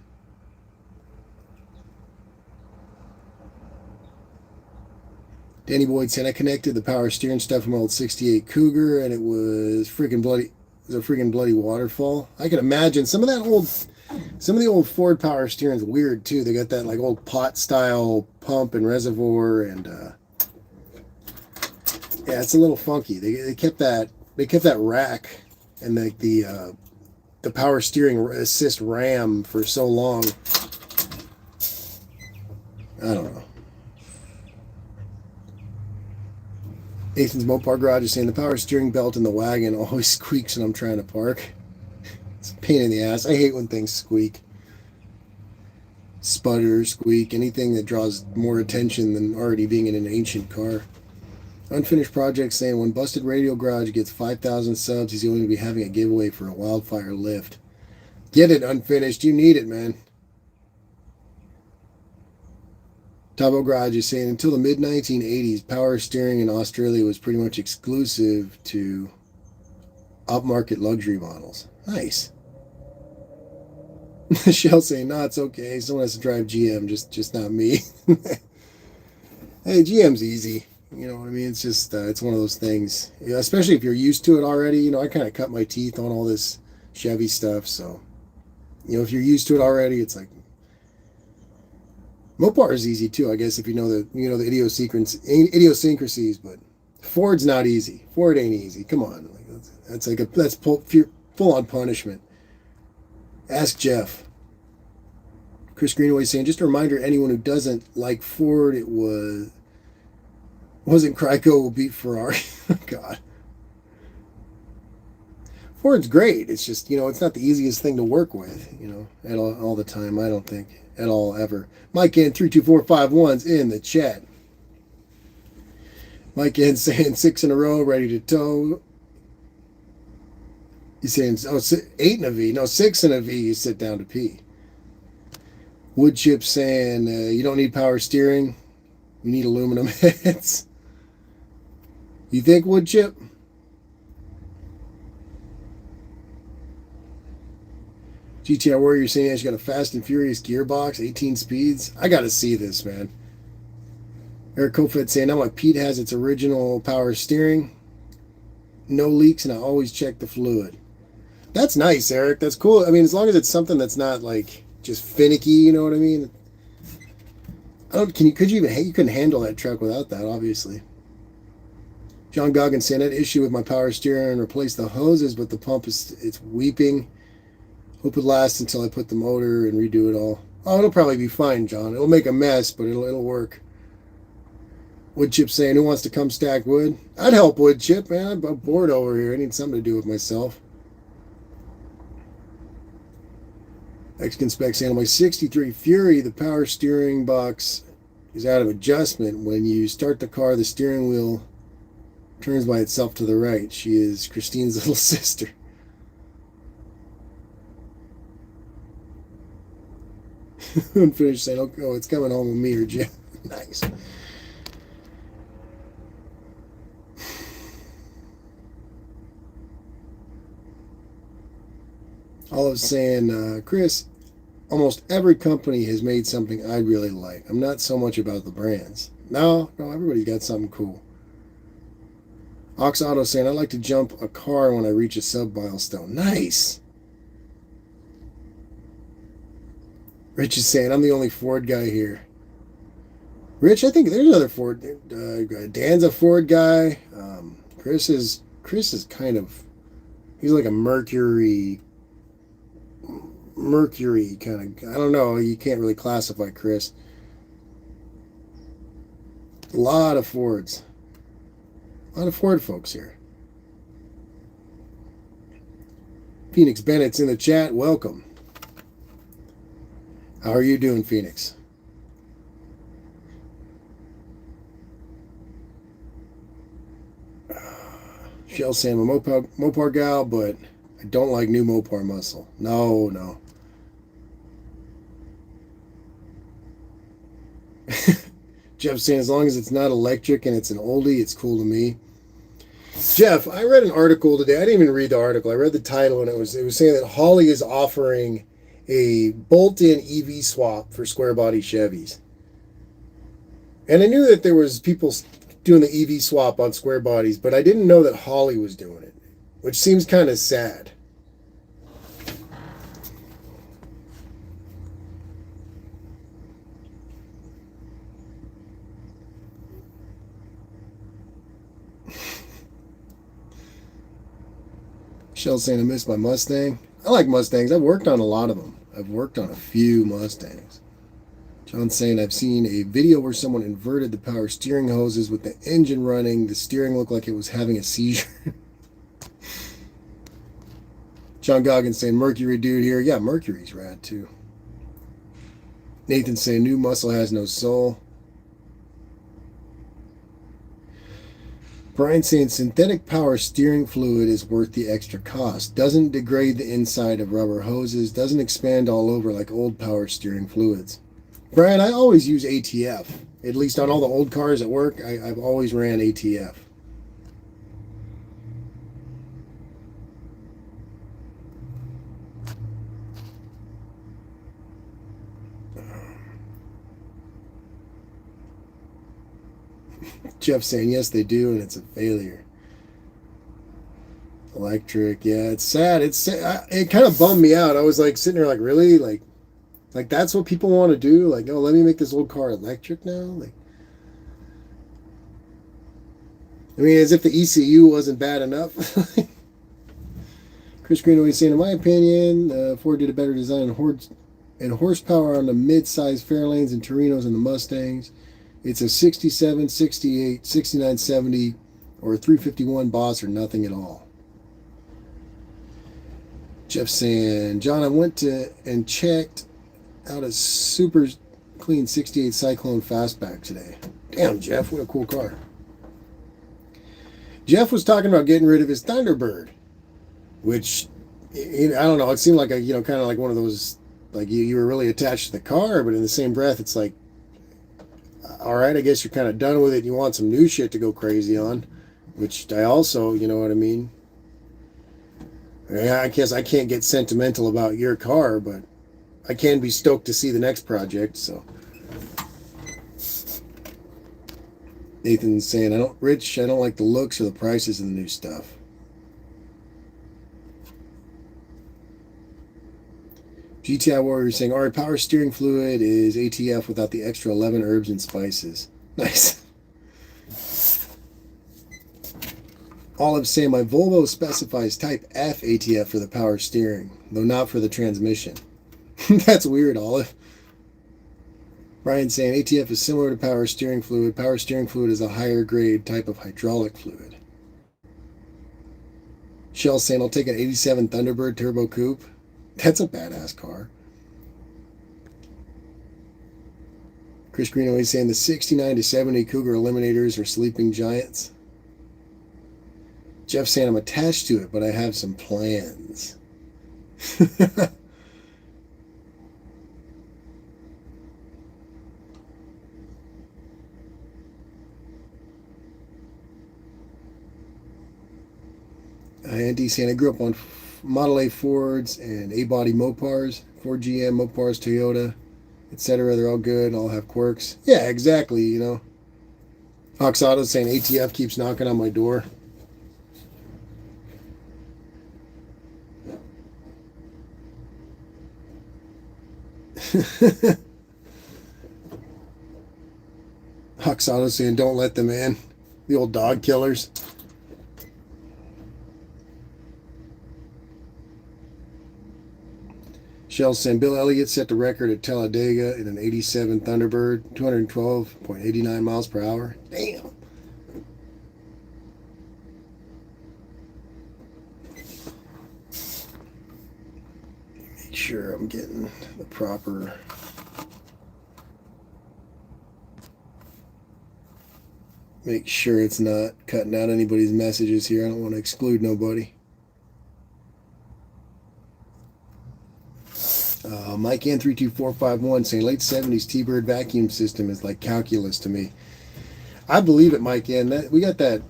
Danny Boyd saying I connected the power steering stuff from my old '68 Cougar, and it was freaking bloody. It was a freaking bloody waterfall. I can imagine some of the old Ford power steering's weird too. They got that like old pot style pump and reservoir, and yeah, it's a little funky. They kept that rack and the power steering assist ram for so long. I don't know. Nathan's Mopar Garage is saying the power steering belt in the wagon always squeaks when I'm trying to park. It's a pain in the ass. I hate when things squeak. Sputter, squeak, anything that draws more attention than already being in an ancient car. Unfinished Project saying when Busted Radio Garage gets 5,000 subs, he's going to be having a giveaway for a wildfire lift. Get it, Unfinished. You need it, man. Tabo Garage is saying until the mid-1980s, power steering in Australia was pretty much exclusive to upmarket luxury models. Nice. Michelle saying, no, it's okay. Someone has to drive GM, just not me. Hey, GM's easy. You know what I mean? It's just, it's one of those things. You know, especially if you're used to it already. You know, I kind of cut my teeth on all this Chevy stuff. So, you know, if you're used to it already, it's like, Mopar is easy too, I guess, if you know the idiosyncrasies, but Ford's not easy. Ford ain't easy. Come on, that's full on punishment. Ask Jeff. Chris Greenaway saying, just a reminder, anyone who doesn't like Ford, wasn't Kryko will beat Ferrari. God, Ford's great. It's just, you know, it's not the easiest thing to work with, you know, at all the time. I don't think at all ever. Mike N 32451's in the chat. Mike N saying 6 in a row, ready to tow. He's saying 8 in a V. No, 6 in a V. You sit down to pee. Woodchip saying you don't need power steering. You need aluminum heads. You think, Woodchip? GTR Warrior saying she's got a Fast and Furious gearbox, 18 speeds. I got to see this, man. Eric Kofed saying, now my Pete has its original power steering. No leaks, and I always check the fluid. That's nice, Eric. That's cool. I mean, as long as it's something that's not like just finicky, you know what I mean? You couldn't handle that truck without that, obviously. John Goggins saying, that issue with my power steering, replace the hoses, but the pump it's weeping. Hope it lasts until I put the motor and redo it all. Oh, it'll probably be fine, John. It'll make a mess, but it'll work. Woodchip saying, who wants to come stack wood? I'd help, Woodchip, man. I'm bored over here. I need something to do with myself. Mexican Spec saying, on my 63 Fury, the power steering box is out of adjustment. When you start the car, the steering wheel turns by itself to the right. She is Christine's little sister. Unfinished saying, oh, it's coming home with me or Jim. Nice. Olive saying, Chris, almost every company has made something I really like. I'm not so much about the brands. No, everybody's got something cool. Ox Auto saying, I like to jump a car when I reach a sub milestone. Nice. Rich is saying, I'm the only Ford guy here. Rich, I think there's another Ford. Dan's a Ford guy. Chris is kind of, he's like a Mercury kind of, I don't know. You can't really classify Chris. A lot of Fords. A lot of Ford folks here. Phoenix Bennett's in the chat. Welcome. How are you doing, Phoenix? Shell saying, I'm a Mopar gal, but I don't like new Mopar muscle. No. Jeff saying, as long as it's not electric and it's an oldie, it's cool to me. Jeff, I read an article today. I didn't even read the article. I read the title, and it was saying that Holly is offering a bolt-in EV swap for square body Chevys. And I knew that there was people doing the EV swap on square bodies, but I didn't know that Holly was doing it, which seems kind of sad. Michelle's saying I miss my Mustang. I like Mustangs. I've worked on a lot of them. I've worked on a few Mustangs. John's saying I've seen a video where someone inverted the power steering hoses with the engine running. The steering looked like it was having a seizure. John Goggins saying Mercury dude here. Yeah, Mercury's rad too. Nathan saying new muscle has no soul. Brian saying synthetic power steering fluid is worth the extra cost. Doesn't degrade the inside of rubber hoses. Doesn't expand all over like old power steering fluids. Brian, I always use ATF. At least on all the old cars at work, I've always ran ATF. Jeff saying yes they do, and it's a failure. Electric, yeah, it's sad. It kind of bummed me out. I was like sitting there like, really, like that's what people want to do. Like, oh, let me make this old car electric now. Like, I mean, as if the ECU wasn't bad enough. Chris Green always saying, in my opinion, Ford did a better design and horsepower on the mid-size Fairlanes and Torinos and the Mustangs. It's a 67, 68, 69, 70, or a 351 Boss or nothing at all. Jeff saying, John, I went to and checked out a super clean 68 Cyclone Fastback today. Damn, Jeff, what a cool car. Jeff was talking about getting rid of his Thunderbird, which, I don't know, it seemed like kind of like one of those, like you were really attached to the car, but in the same breath, it's like, all right, I guess you're kind of done with it. You want some new shit to go crazy on, which I also, you know what I mean? I guess I can't get sentimental about your car, but I can be stoked to see the next project, so. Nathan's saying, I don't like the looks or the prices of the new stuff. GTI Warrior saying, Ari, power steering fluid is ATF without the extra 11 herbs and spices. Nice. Olive saying, my Volvo specifies Type F ATF for the power steering, though not for the transmission. That's weird, Olive. Brian saying, ATF is similar to power steering fluid. Power steering fluid is a higher grade type of hydraulic fluid. Shell saying, I'll take an 87 Thunderbird Turbo Coupe. That's a badass car. Chris Green always saying the 69 to 70 Cougar Eliminators are sleeping giants. Jeff saying I'm attached to it, but I have some plans. Andy saying I grew up on Model A Fords and A-body Mopars, Ford GM, Mopars, Toyota, etc. They're all good, all have quirks. Yeah, exactly, you know. Fox Auto saying ATF keeps knocking on my door. Fox Auto saying don't let them in. The old dog killers. Shell saying Bill Elliott set the record at Talladega in an 87 Thunderbird, 212.89 miles per hour. Damn. Make sure I'm getting the proper. Make sure it's not cutting out anybody's messages here. I don't want to exclude nobody. Mike N32451 saying late 70s T-Bird vacuum system is like calculus to me. I believe it, Mike N. We got that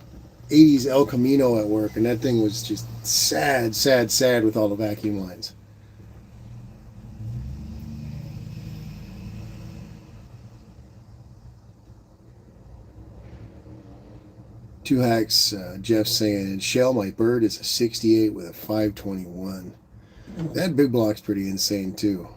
'80s El Camino at work, and that thing was just sad, sad, sad with all the vacuum lines. Two hacks. Jeff saying, "Shell, my bird is a '68 with a 521." That big block's pretty insane too.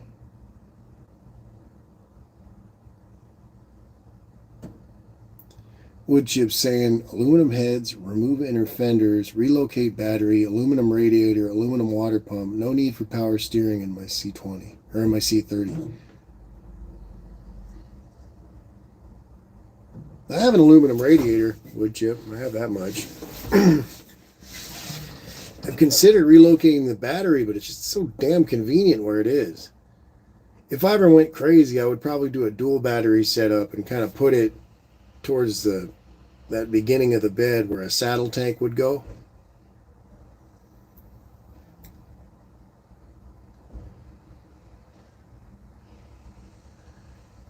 Wood chip saying, "Aluminum heads, remove inner fenders, relocate battery, aluminum radiator, aluminum water pump. No need for power steering in my C20 or in my C30." I have an aluminum radiator, wood chip. I have that much. I've considered relocating the battery, but it's just so damn convenient where it is. If I ever went crazy, I would probably do a dual battery setup and kind of put it towards that beginning of the bed where a saddle tank would go.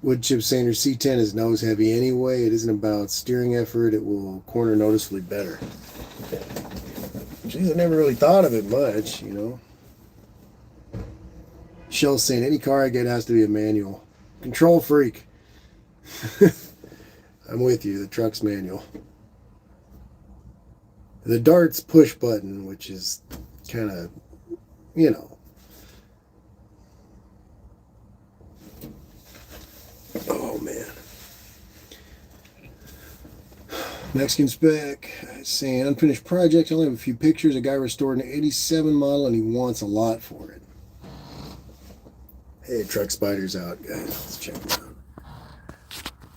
Wood chip saying your C10 is nose heavy anyway. It isn't about steering effort. It will corner noticeably better. Geez, I never really thought of it much, you know. Shell's saying any car I get has to be a manual. Control freak. I'm with you. The truck's manual. The dart's push button, which is kind of, you know. Oh, man. Mexican spec saying unfinished project. I only have a few pictures. A guy restored an '87 model and he wants a lot for it. Hey, Truck Spider's out, guys. Let's check it out.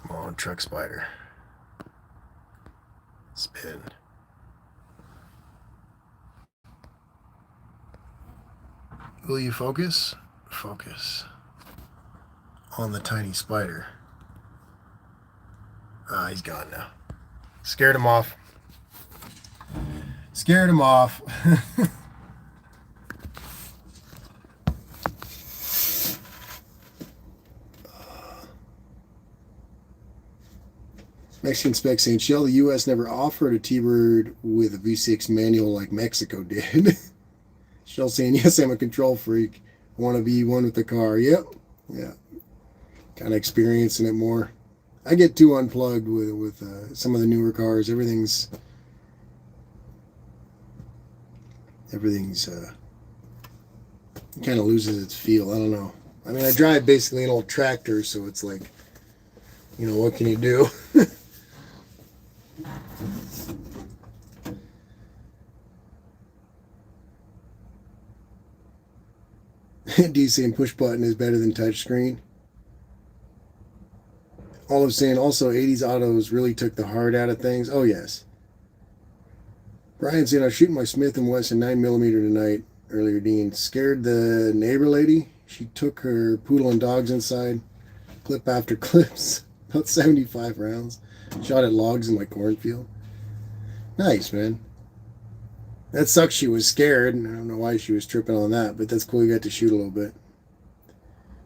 Come on, Truck Spider. Spin. Will you focus? Focus on the tiny spider. Ah, he's gone now. Scared him off. Scared him off. Mexican spec saying, "Shell, the U.S. never offered a T-Bird with a V6 manual like Mexico did." Shell saying, "Yes, I'm a control freak. I want to be one with the car." Yep. Yeah. Kind of experiencing it more. I get too unplugged with some of the newer cars. Everything's kind of loses its feel. I don't know. I mean, I drive basically an old tractor, so it's like, you know, what can you do? D saying push button is better than touch screen. Olive saying also '80s autos really took the heart out of things. Oh yes. Brian saying I was shooting my Smith & Wesson 9mm tonight earlier. Dean scared the neighbor lady. She took her poodle and dogs inside. Clip after clips. About 75 rounds. Shot at logs in my cornfield. Nice, man. That sucks she was scared. I don't know why she was tripping on that, but that's cool you got to shoot a little bit.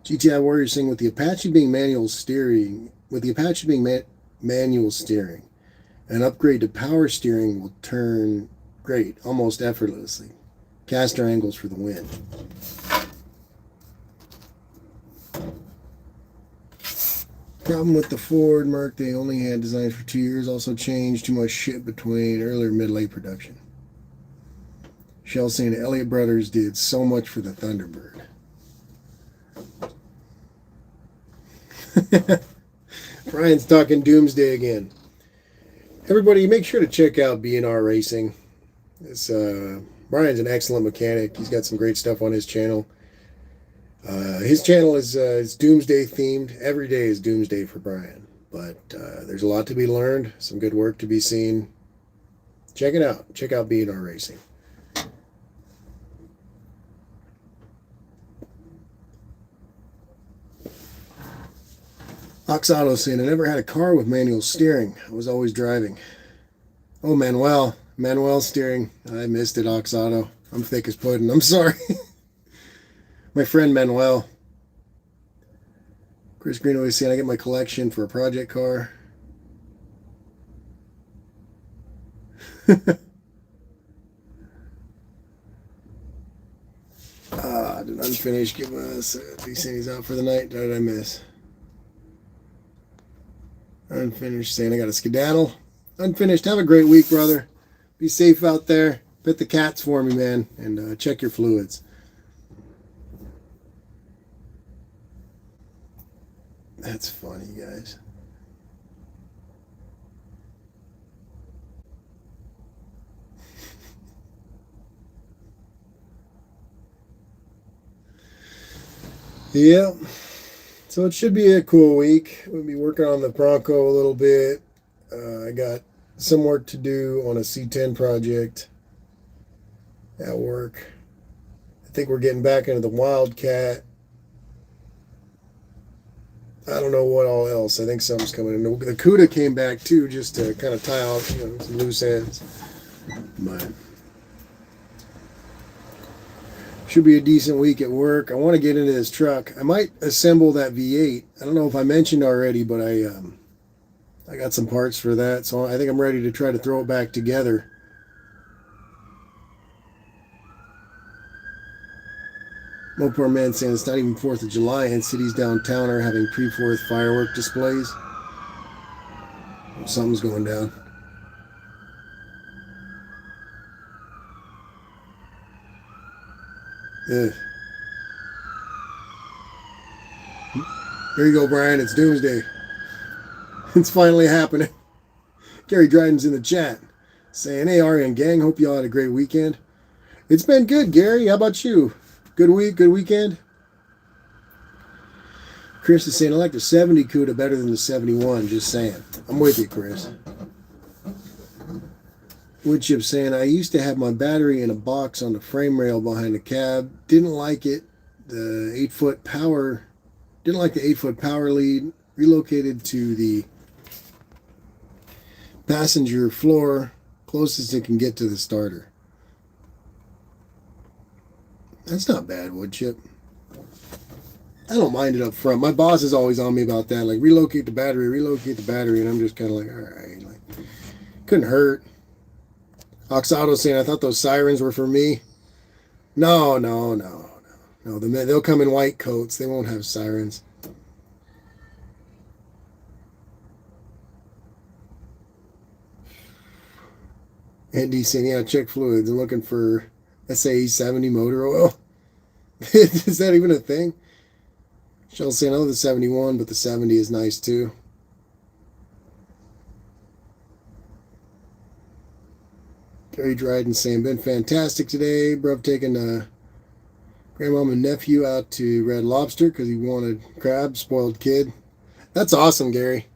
GTI Warrior saying with the Apache being manual steering, an upgrade to power steering will turn great, almost effortlessly. Caster angles for the win. Problem with the Ford Merc, they only had designs for 2 years, also changed too much shit between earlier and mid-late production. Shell saying the Elliott brothers did so much for the Thunderbird. Brian's talking doomsday again. Everybody, make sure to check out B&R Racing. Brian's an excellent mechanic. He's got some great stuff on his channel. His channel is doomsday themed. Every day is doomsday for Brian. But there's a lot to be learned. Some good work to be seen. Check it out. Check out B&R Racing. Oxado saying, I never had a car with manual steering. I was always driving. Oh, Manuel steering. I missed it, Oxado. I'm thick as pudding. I'm sorry. My friend Manuel. Chris Greenaway saying, I get my collection for a project car. Did unfinished give us these things out for the night. What did I miss? Unfinished saying I got a skedaddle. Unfinished. Have a great week, brother. Be safe out there. Pet the cats for me, man, and check your fluids. That's funny, guys. Yeah. So it should be a cool week. We'll be working on the Bronco a little bit. I got some work to do on a C10 project at work. I think we're getting back into the Wildcat. I don't know what all else. I think something's coming in. The CUDA came back too, just to kind of tie off, some loose ends. But should be a decent week at work. I want to get into this truck. I might assemble that V8. I don't know if I mentioned already, but I got some parts for that, so I think I'm ready to try to throw it back together. One poor man saying it's not even 4th of July and cities downtown are having pre-4th firework displays. Something's going down. Ugh. There you go, Brian. It's doomsday. It's finally happening. Gary Dryden's in the chat saying, hey, Ari and gang, hope y'all had a great weekend. It's been good, Gary. How about you? Good week, good weekend? Chris is saying, I like the 70 CUDA better than the 71. Just saying. I'm with you, Chris. Woodchip saying, I used to have my battery in a box on the frame rail behind the cab. Didn't like it. The 8-foot power, didn't like the 8-foot power lead. Relocated to the passenger floor, closest it can get to the starter. That's not bad, Woodchip. I don't mind it up front. My boss is always on me about that. Like, relocate the battery, and I'm just kind of like, all right. Like, couldn't hurt. Oxado saying, I thought those sirens were for me. No. They'll come in white coats. They won't have sirens. Andy saying, yeah, check fluids. I'm looking for SAE 70 motor oil. Is that even a thing? Shell's saying, I love the 71, but the 70 is nice too. Gary Dryden saying, been fantastic today. Bruv taking grandmom and nephew out to Red Lobster because he wanted crab. Spoiled kid. That's awesome, Gary.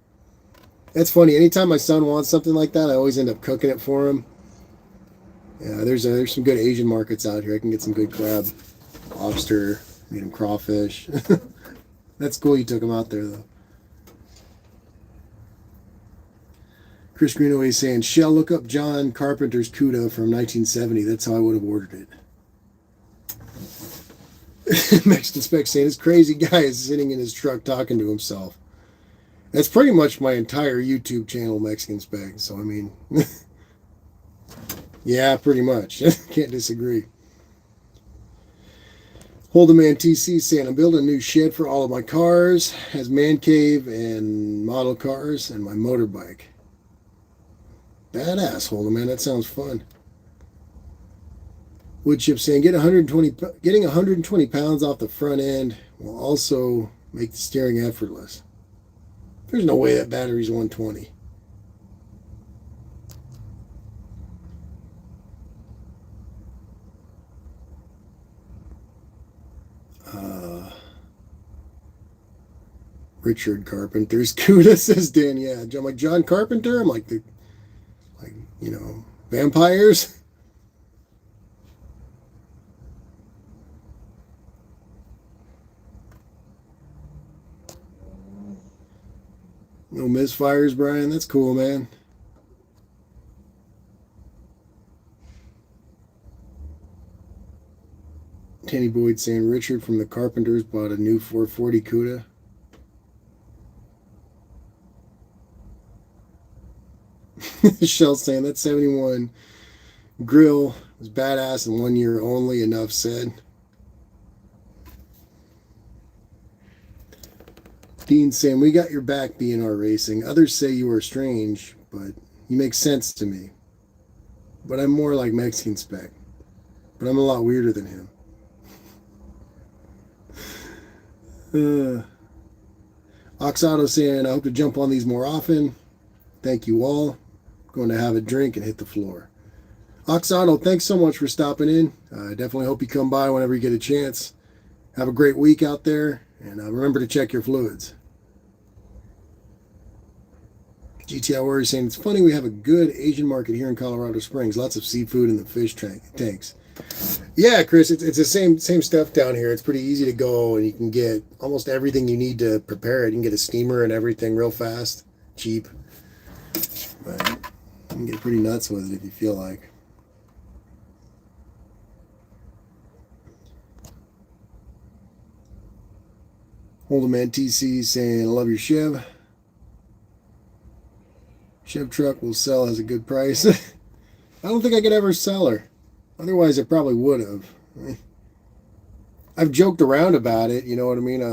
That's funny. Anytime my son wants something like that, I always end up cooking it for him. Yeah, there's some good Asian markets out here. I can get some good crab, lobster, medium crawfish. That's cool you took him out there, though. Chris Greenaway saying, Shell, look up John Carpenter's CUDA from 1970. That's how I would have ordered it. Mexican Spec saying, this crazy guy is sitting in his truck talking to himself. That's pretty much my entire YouTube channel, Mexican Spec. So, I mean, yeah, pretty much. Can't disagree. Hold the Man TC saying, I'm building a new shed for all of my cars. Has man cave and model cars and my motorbike. Badass, Hold the Man. That sounds fun. Woodchip saying, getting 120 pounds off the front end will also make the steering effortless. There's no way that battery's 120. Richard Carpenter's CUDA, says Dan. Yeah, I'm like John Carpenter. I'm like vampires. No misfires, Brian. That's cool, man. Tanny Boyd saying, Richard from the Carpenters bought a new 440 CUDA. Shell saying that 71 grill was badass in 1 year only. Enough said. Dean saying, we got your back, BNR Racing. Others say you are strange, but you make sense to me. But I'm more like Mexican Spec. But I'm a lot weirder than him. Oxado saying, I hope to jump on these more often. Thank you all. Going to have a drink and hit the floor. Oxado, thanks so much for stopping in. I definitely hope you come by whenever you get a chance. Have a great week out there, and remember to check your fluids. GTI Warrior saying, it's funny we have a good Asian market here in Colorado Springs. Lots of seafood in the fish tanks. Yeah, Chris, it's the same stuff down here. It's pretty easy to go, and you can get almost everything you need to prepare it. You can get a steamer and everything real fast, cheap. But you can get pretty nuts with it if you feel like. Holdeman TC saying, I love your Chev. Chev truck will sell, has a good price. I don't think I could ever sell her. Otherwise, I probably would have. I've joked around about it, you know what I mean? I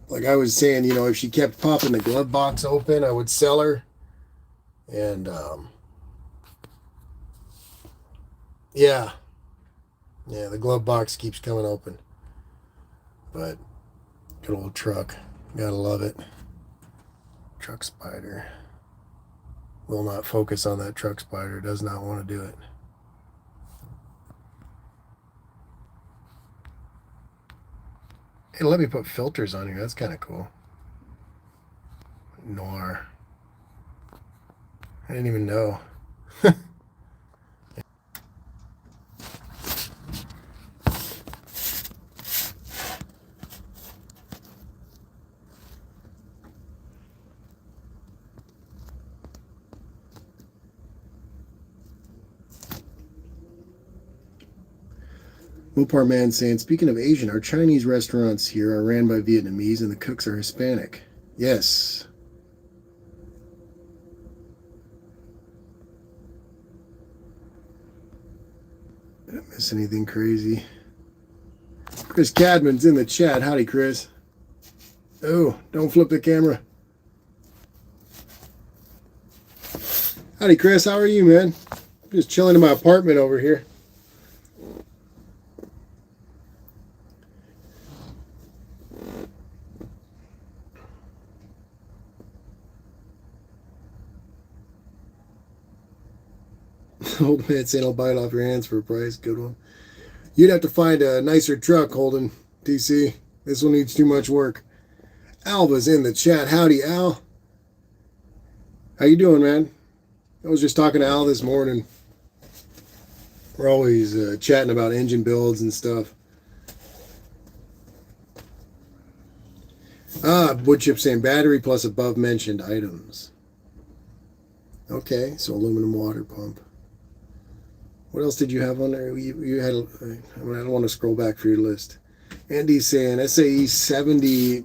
like I was saying, you know, if she kept popping the glove box open, I would sell her. And yeah, the glove box keeps coming open. But good old truck, gotta love it. Truck spider will not focus on that truck spider. Does not want to do it. Hey, let me put filters on here. That's kind of cool. Noir. I didn't even know. Mopar Man saying, speaking of Asian, our Chinese restaurants here are ran by Vietnamese and the cooks are Hispanic. Yes. Did I miss anything crazy? Chris Cadman's in the chat. Howdy, Chris. Oh, don't flip the camera. Howdy, Chris. How are you, man? I'm just chilling in my apartment over here. Old man saying I'll buy it off your hands for a price. Good one. You'd have to find a nicer truck, Holden. DC. This one needs too much work. Alva's in the chat. Howdy, Al. How you doing, man? I was just talking to Al this morning. We're always chatting about engine builds and stuff. Woodchip saying battery plus above mentioned items. Okay, so aluminum water pump. What else did you have on there? You had. I don't want to scroll back for your list. Andy's saying SAE 70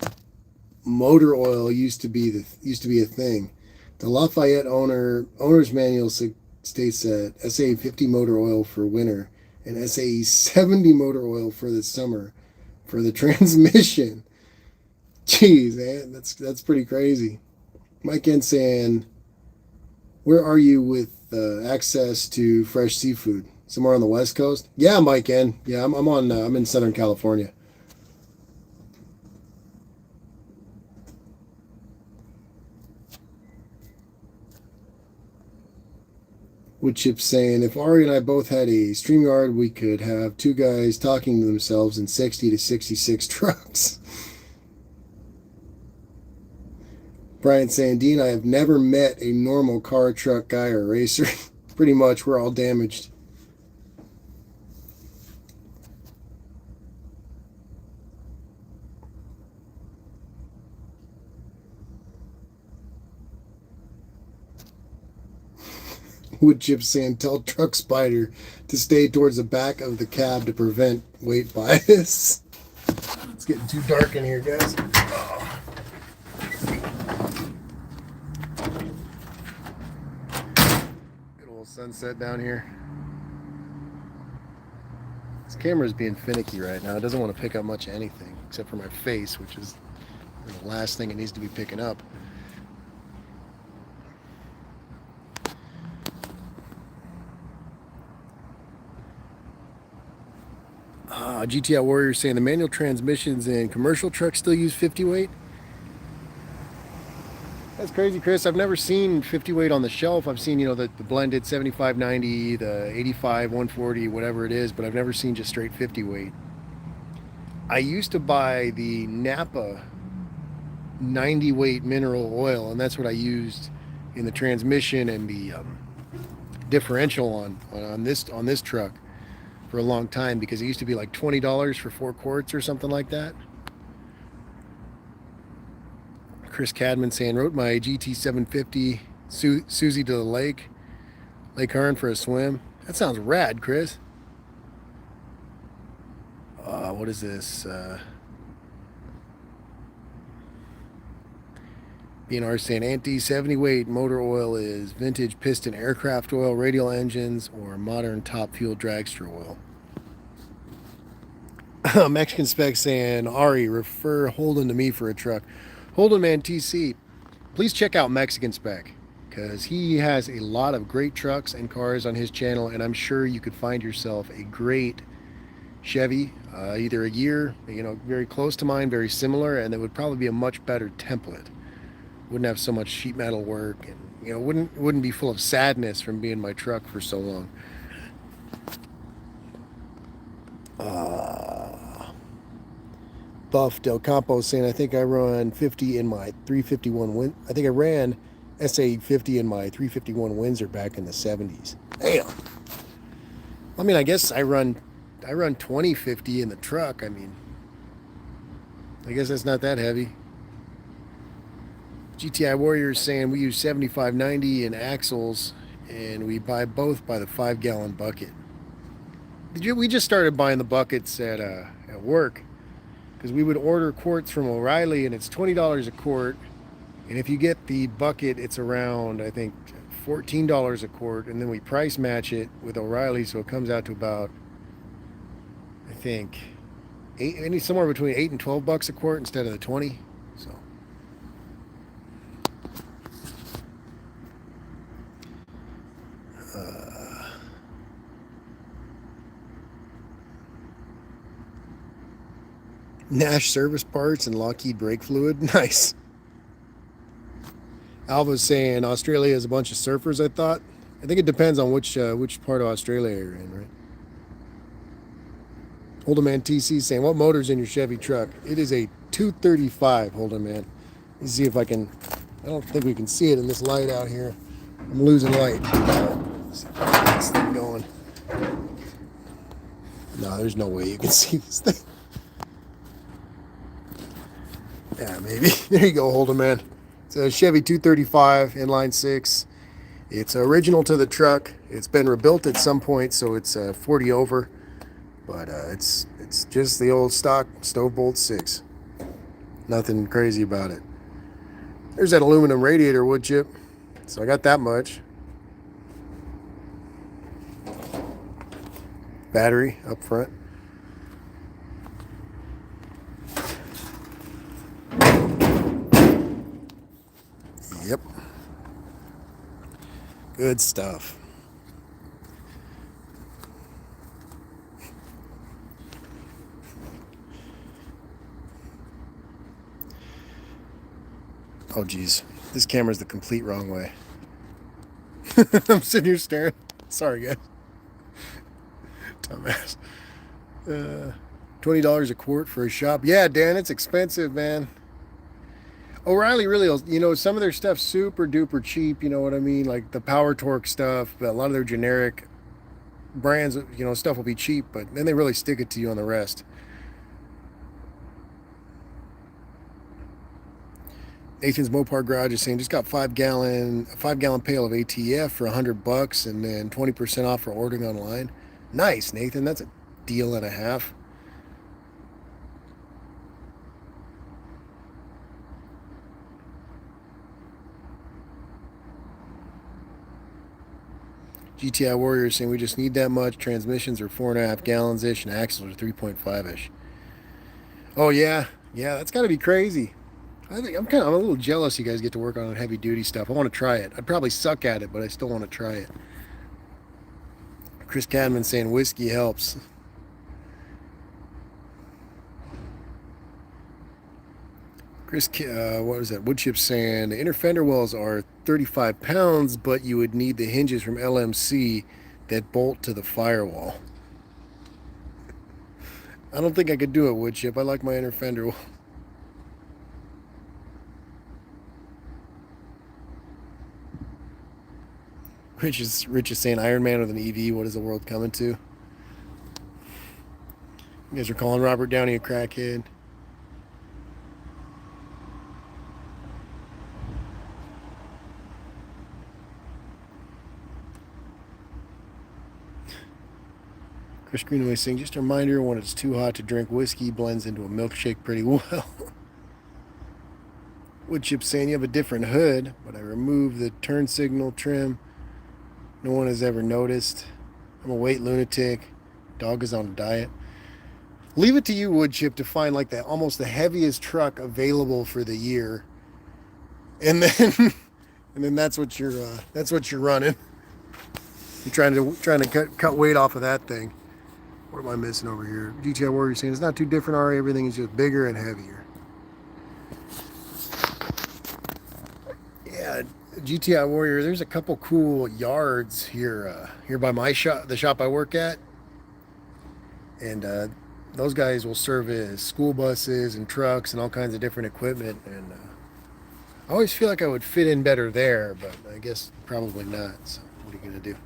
motor oil used to be a thing. The Lafayette owner's manual states that SAE 50 motor oil for winter and SAE 70 motor oil for the summer for the transmission. Jeez, man, that's pretty crazy. Mike N saying, where are you with access to fresh seafood? Somewhere on the West Coast? Yeah, Mike N. Yeah, I'm in Southern California. Woodchip saying, if Ari and I both had a StreamYard, we could have two guys talking to themselves in 60 to 66 trucks. Brian saying, Dean, I have never met a normal car, truck guy, or racer. Pretty much, we're all damaged. Woodchip saying, tell Truck Spider to stay towards the back of the cab to prevent weight bias. It's getting too dark in here, guys. Sunset down here. This camera's being finicky right now. It doesn't want to pick up much of anything except for my face, which is the last thing it needs to be picking up. GTI Warrior saying the manual transmissions in commercial trucks still use 50 weight. That's crazy, Chris. I've never seen 50 weight on the shelf. I've seen, the blended 75/90, the 85/140, whatever it is, but I've never seen just straight 50 weight. I used to buy the Napa 90 weight mineral oil, and that's what I used in the transmission and the differential on this truck for a long time, because it used to be like $20 for 4 quarts or something like that. Chris Cadman saying, wrote my GT750 Susie to the Lake Hearn for a swim. That sounds rad, Chris. What is this? BNR saying anti-70 weight motor oil is vintage piston aircraft oil, radial engines, or modern top fuel dragster oil. Mexican Spec saying, Ari, refer Holden to me for a truck. Holden Man TC, please check out Mexican Spec, because he has a lot of great trucks and cars on his channel, and I'm sure you could find yourself a great Chevy, either a year, very close to mine, very similar, and it would probably be a much better template. Wouldn't have so much sheet metal work, and wouldn't be full of sadness from being my truck for so long. Buff Del Campo saying, I think I run 50 in my 351 I think I ran SA50 in my 351 Windsor back in the 70s. Damn. I mean, I guess I run 2050 in the truck. I mean, I guess that's not that heavy. GTI Warriors saying we use 75/90 in axles, and we buy both by the 5-gallon bucket. We just started buying the buckets at work, because we would order quarts from O'Reilly, and it's $20 a quart, and if you get the bucket, it's around, I think, $14 a quart, and then we price match it with O'Reilly, so it comes out to about, I think, somewhere between $8 and $12 a quart instead of the 20. So Nash service parts and Lockheed brake fluid. Nice. Alva's saying Australia has a bunch of surfers, I thought. I think it depends on which part of Australia you're in, right? Holden Man TC saying, what motor's in your Chevy truck? It is a 235, Holden Man. Let's see if I don't think we can see it in this light out here. I'm losing light. Let's see if I can get this thing going. No, there's no way you can see this thing. Yeah, maybe. There you go, Holden Man. It's a Chevy 235 inline 6. It's original to the truck. It's been rebuilt at some point, so it's 40 over. But it's just the old stock stove bolt 6. Nothing crazy about it. There's that aluminum radiator wood chip. So I got that much. Battery up front. Yep. Good stuff. Oh geez, this camera's the complete wrong way. I'm sitting here staring. Sorry guys. Dumbass. $20 a quart for a shop. Yeah, Dan, it's expensive, man. O'Reilly really, some of their stuff's super duper cheap, you know what I mean? Like the Power Torque stuff, but a lot of their generic brands, stuff will be cheap, but then they really stick it to you on the rest. Nathan's Mopar Garage is saying just got a 5-gallon pail of ATF for $100 and then 20% off for ordering online. Nice, Nathan. That's a deal and a half. GTI Warrior is saying we just need that much. Transmissions are 4.5 gallons ish, and axles are 3.5 ish. Oh yeah, yeah, that's got to be crazy. I think I'm a little jealous you guys get to work on heavy duty stuff. I want to try it. I'd probably suck at it, but I still want to try it. Chris Cadman saying whiskey helps. Chris, what was that? Woodchip saying the inner fender wells are 35 pounds, but you would need the hinges from LMC that bolt to the firewall. I don't think I could do it, Woodchip. I like my inner fender well. Rich is saying Iron Man with an EV. What is the world coming to? You guys are calling Robert Downey a crackhead. Chris Greenaway saying, just a reminder, when it's too hot to drink whiskey, blends into a milkshake pretty well. Woodchip saying, you have a different hood, but I removed the turn signal trim. No one has ever noticed. I'm a weight lunatic. Dog is on a diet. Leave it to you, Woodchip, to find like that almost the heaviest truck available for the year, and then and then that's what you're running. You're trying to cut weight off of that thing. What am I missing over here? GTI Warrior saying it's not too different, Ari. Everything is just bigger and heavier. Yeah, GTI Warrior. There's a couple cool yards here by my shop, the shop I work at, and those guys will service school buses and trucks and all kinds of different equipment. And I always feel like I would fit in better there, but I guess probably not. So what are you gonna do?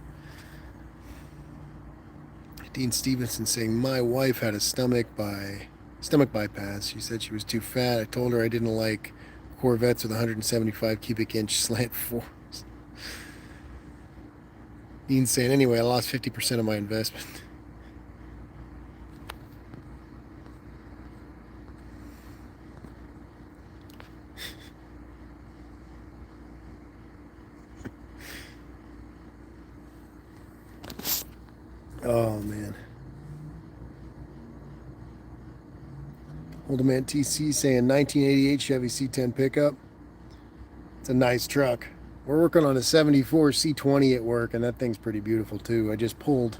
Dean Stevenson saying, my wife had a stomach bypass. She said she was too fat. I told her I didn't like Corvettes with 175 cubic inch slant forks. Dean's saying, anyway, I lost 50% of my investment. Oh, man. Old Man TC saying 1988 Chevy C10 pickup. It's a nice truck. We're working on a 74 C20 at work, and that thing's pretty beautiful too. I just pulled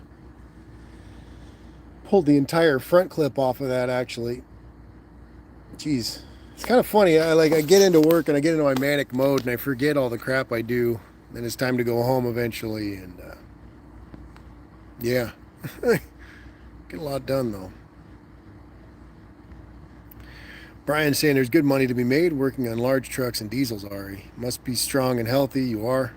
the entire front clip off of that, actually. Jeez. It's kind of funny. I get into work and I get into my manic mode and I forget all the crap I do. Then it's time to go home eventually, and yeah. Get a lot done, though. Brian's saying there's good money to be made working on large trucks and diesels, Ari. Must be strong and healthy. You are.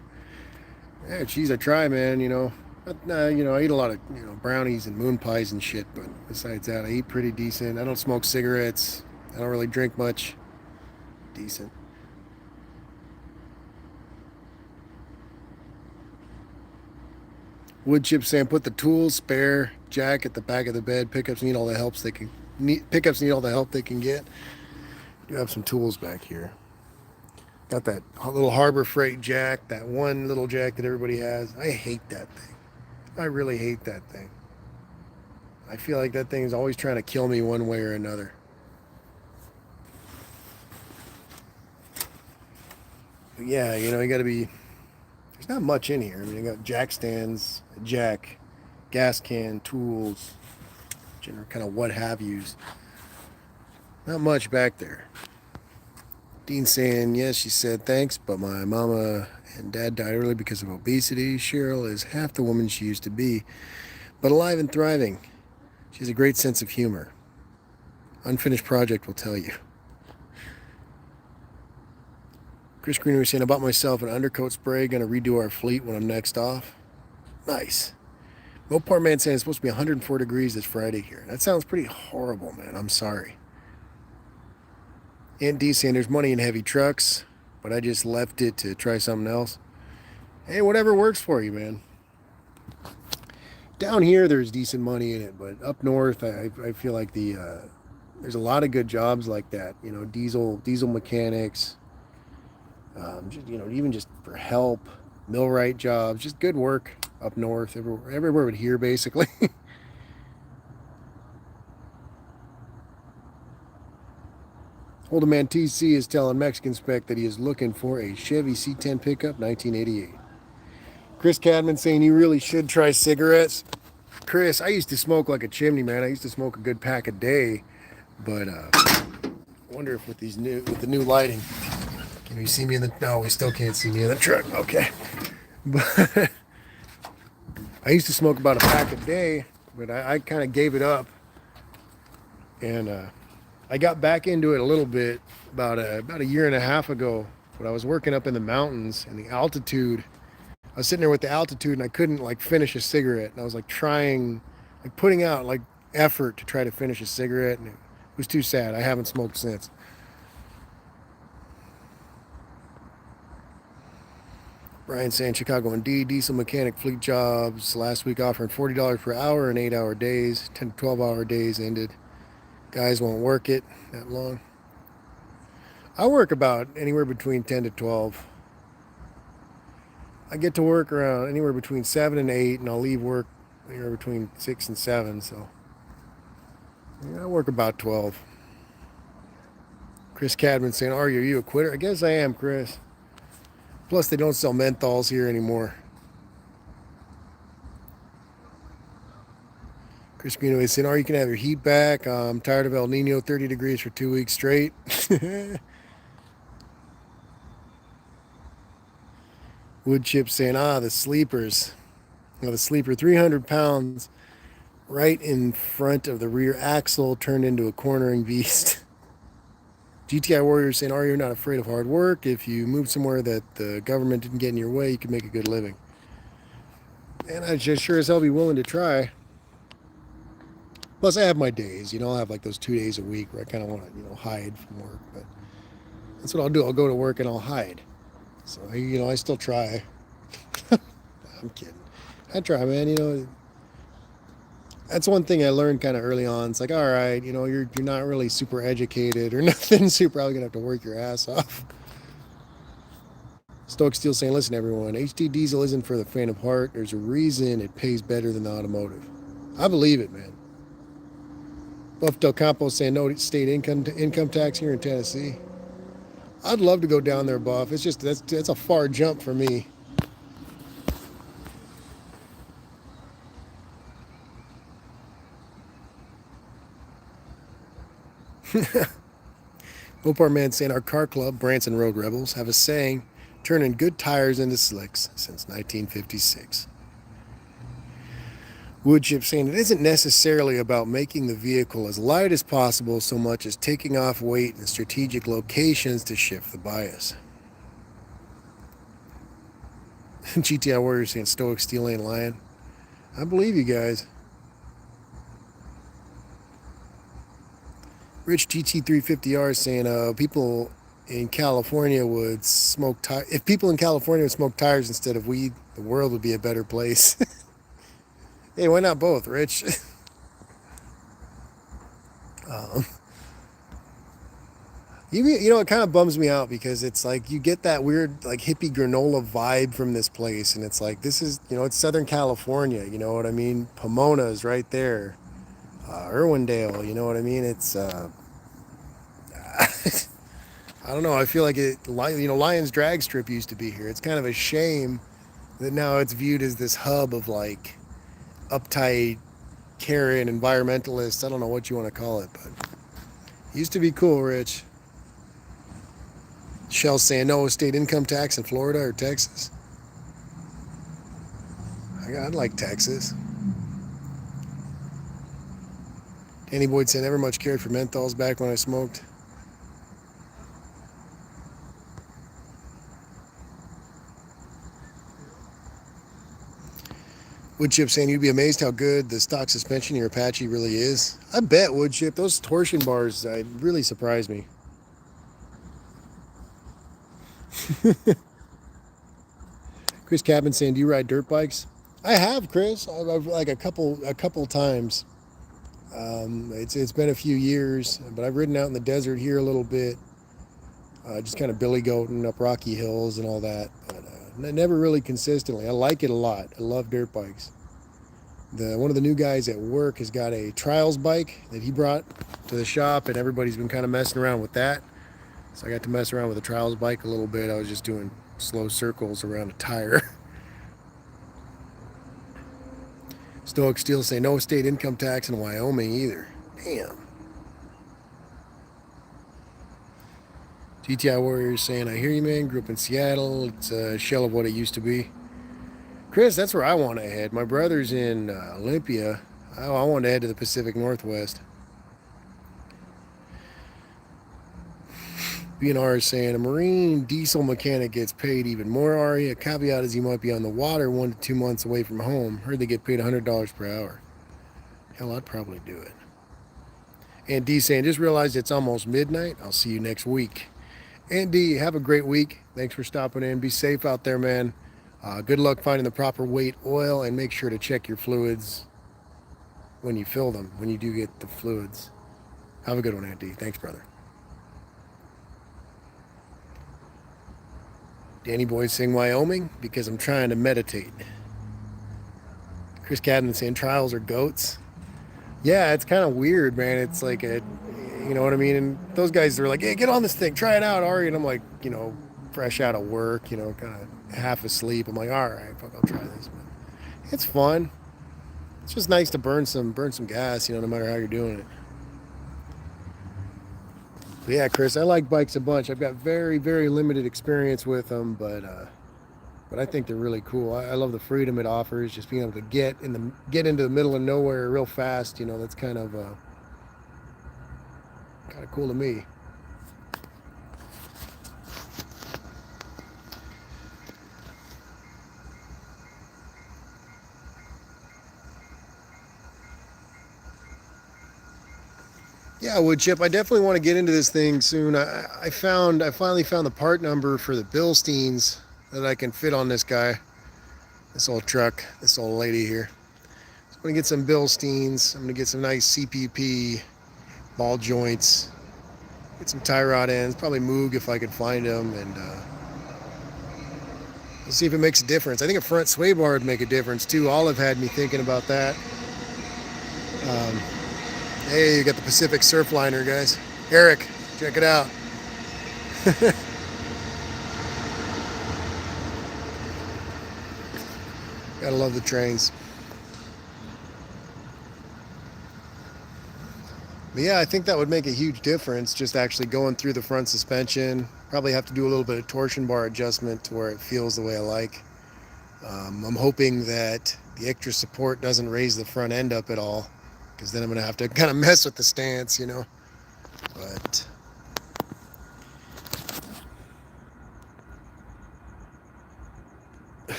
Yeah, geez, I try, man, you know. But, I eat a lot of, brownies and moon pies and shit, but besides that, I eat pretty decent. I don't smoke cigarettes. I don't really drink much. Decent. Woodchip saying, put the tools, spare, jack at the back of the bed. Pickups need all the help they can get. Do have some tools back here. Got that little Harbor Freight jack, that one little jack that everybody has. I hate that thing. I really hate that thing. I feel like that thing is always trying to kill me one way or another. But yeah, you got to be. There's not much in here. I mean, you got jack stands, a jack, gas can, tools, general kind of what have yous. Not much back there. Dean saying, yes, she said, thanks, but my mama and dad died early because of obesity. Cheryl is half the woman she used to be, but alive and thriving. She has a great sense of humor. Unfinished project will tell you. Chris Greener was saying, I bought myself an undercoat spray, going to redo our fleet when I'm next off. Nice. Mopar Man saying it's supposed to be 104 degrees this Friday here. That sounds pretty horrible, man. I'm sorry. Aunt D saying there's money in heavy trucks, but I just left it to try something else. Hey, whatever works for you, man. Down here, there's decent money in it, but up north, I feel like there's a lot of good jobs like that. Diesel mechanics. Even just for help, millwright jobs, just good work. up north, everywhere but here, basically. Older Man TC is telling Mexican Spec that he is looking for a Chevy C10 pickup 1988. Chris Cadman saying you really should try cigarettes. Chris, I used to smoke like a chimney, man. I used to smoke a good pack a day, but I wonder if with the new lighting, can you see me in the? No, we still can't see me in the truck. Okay, but I used to smoke about a pack a day, but I kind of gave it up, and I got back into it a little bit about a year and a half ago. When I was working up in the mountains and the altitude, I was sitting there with the altitude and I couldn't like finish a cigarette, and I was like trying, like putting out like effort to try to finish a cigarette, and it was too sad. I haven't smoked since. Brian saying Chicago Indeed diesel mechanic fleet jobs last week offering $40 per hour and 8-hour days. 10 to 12-hour days ended. Guys won't work it that long. I work about anywhere between 10 to 12. I get to work around anywhere between 7 and 8, and I'll leave work anywhere between 6 and 7. So yeah, I work about 12. Chris Cadman saying, are you a quitter? I guess I am, Chris. Plus, they don't sell menthols here anymore. Chris Greenaway saying, you can have your heat back. I'm tired of El Nino, 30 degrees for 2 weeks straight. Wood Chip saying, the sleepers. The sleeper, 300 pounds, right in front of the rear axle, turned into a cornering beast. GTI Warrior saying, you not afraid of hard work? If you move somewhere that the government didn't get in your way, you can make a good living. And I just sure as hell be willing to try. Plus, I have my days. I'll have like those 2 days a week where I kind of want to, hide from work. But that's what I'll do. I'll go to work and I'll hide. So, I still try. I'm kidding. I try, man. That's one thing I learned kind of early on. It's like, all right, you're not really super educated or nothing, so you're probably going to have to work your ass off. Stoic Steel saying, listen, everyone, HT diesel isn't for the faint of heart. There's a reason it pays better than the automotive. I believe it, man. Buff Del Campo saying no state income tax here in Tennessee. I'd love to go down there, Buff. It's just that's a far jump for me. Opar Man saying our car club, Branson Road Rebels, have a saying, turning good tires into slicks since 1956. Woodchip saying it isn't necessarily about making the vehicle as light as possible so much as taking off weight in strategic locations to shift the bias. GTI Warrior saying Stoic Steel ain't lying. I believe you guys. Rich GT350R saying people in California would smoke tires. If people in California would smoke tires instead of weed, the world would be a better place. Hey, why not both, Rich? It kind of bums me out because it's like you get that weird like hippie granola vibe from this place, and it's like this is it's Southern California, you know what I mean? Pomona is right there, Irwindale, you know what I mean? It's I don't know. I feel like Lions Drag Strip used to be here. It's kind of a shame that now it's viewed as this hub of like uptight, Karen, environmentalists. I don't know what you want to call it, but it used to be cool, Rich. Shell saying no state income tax in Florida or Texas. I'd like Texas. Danny Boyd saying never much cared for menthols back when I smoked. Woodchip saying you'd be amazed how good the stock suspension in your Apache really is. I bet, Woodchip. Those torsion bars really surprised me. Chris Cabin saying, do you ride dirt bikes? I have, Chris. I've like a couple times. It's been a few years, but I've ridden out in the desert here a little bit. Just kind of billy goating up rocky hills and all that. But Never really consistently. I like it a lot. I love dirt bikes. One of the new guys at work has got a trials bike that he brought to the shop, and everybody's been kind of messing around with that. So I got to mess around with the trials bike a little bit. I was just doing slow circles around a tire. Stoic Steel say no state income tax in Wyoming either. Damn. GTI Warriors saying, I hear you, man. Grew up in Seattle. It's a shell of what it used to be. Chris, that's where I want to head. My brother's in Olympia. I want to head to the Pacific Northwest. BNR is saying, a marine diesel mechanic gets paid even more, Ari. A caveat is you might be on the water 1 to 2 months away from home. Heard they get paid $100 per hour. Hell, I'd probably do it. And D saying, just realized it's almost midnight. I'll see you next week. And D, have a great week. Thanks for stopping in. Be safe out there, man. Good luck finding the proper weight oil, and make sure to check your fluids when you fill them, when you do get the fluids. Have a good one, Andy. Thanks, brother. Danny Boy saying Wyoming because I'm trying to meditate. Chris Cadden saying trials are goats. Yeah, it's kind of weird, man. It's like a, you know what I mean? And those guys are like, hey, get on this thing, try it out, Ari. And I'm like, fresh out of work, kind of half asleep. I'm like, all right, fuck, I'll try this. But it's fun. It's just nice to burn some gas, no matter how you're doing it. But yeah, Chris, I like bikes a bunch. I've got very, very limited experience with them, but I think they're really cool. I love the freedom it offers, just being able to get into the middle of nowhere real fast. That's kind of cool to me. Yeah, wood chip. I definitely want to get into this thing soon. I finally found the part number for the Bilsteins that I can fit on this guy, this old truck, this old lady here. So I'm gonna get some Bilsteins. I'm gonna get some nice CPP ball joints, get some tie rod ends, probably Moog if I could find them, and we'll see if it makes a difference. I think a front sway bar would make a difference too. Olive had me thinking about that. Hey, you got the Pacific Surfliner, guys. Eric, check it out. Gotta love the trains. But yeah, I think that would make a huge difference, just actually going through the front suspension. Probably have to do a little bit of torsion bar adjustment to where it feels the way I like. I'm hoping that the extra support doesn't raise the front end up at all, because then I'm going to have to kind of mess with the stance, But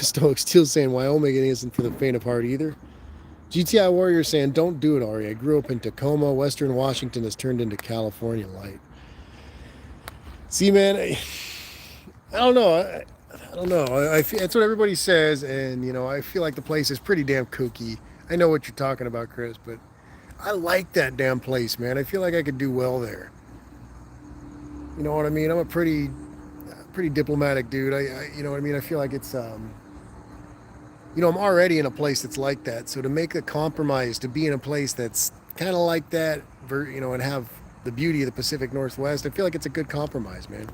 Stoic Steel saying Wyoming isn't for the faint of heart either. GTI Warrior saying don't do it, Ari. I grew up in Tacoma. Western Washington has turned into California light. See, man, I don't know. I don't know. I feel, that's what everybody says, and I feel like the place is pretty damn kooky. I know what you're talking about, Chris, but I like that damn place, man. I feel like I could do well there. You know what I mean? I'm a pretty diplomatic dude. You know what I mean? I feel like it's, I'm already in a place that's like that. So to make a compromise, to be in a place that's kind of like that, and have the beauty of the Pacific Northwest, I feel like it's a good compromise, man.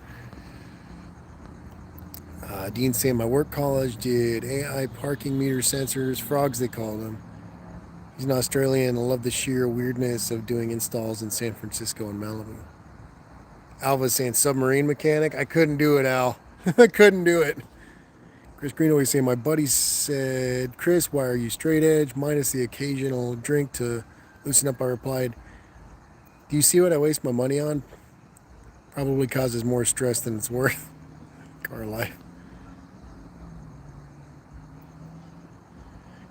Dean saying my work college did AI parking meter sensors, frogs they call them. He's an Australian. I love the sheer weirdness of doing installs in San Francisco and Malibu. Alva's saying submarine mechanic. I couldn't do it, Al. I couldn't do it. Chris Greenaway saying my buddy said, Chris, why are you straight edge? Minus the occasional drink to loosen up. I replied, do you see what I waste my money on? Probably causes more stress than it's worth. Car life.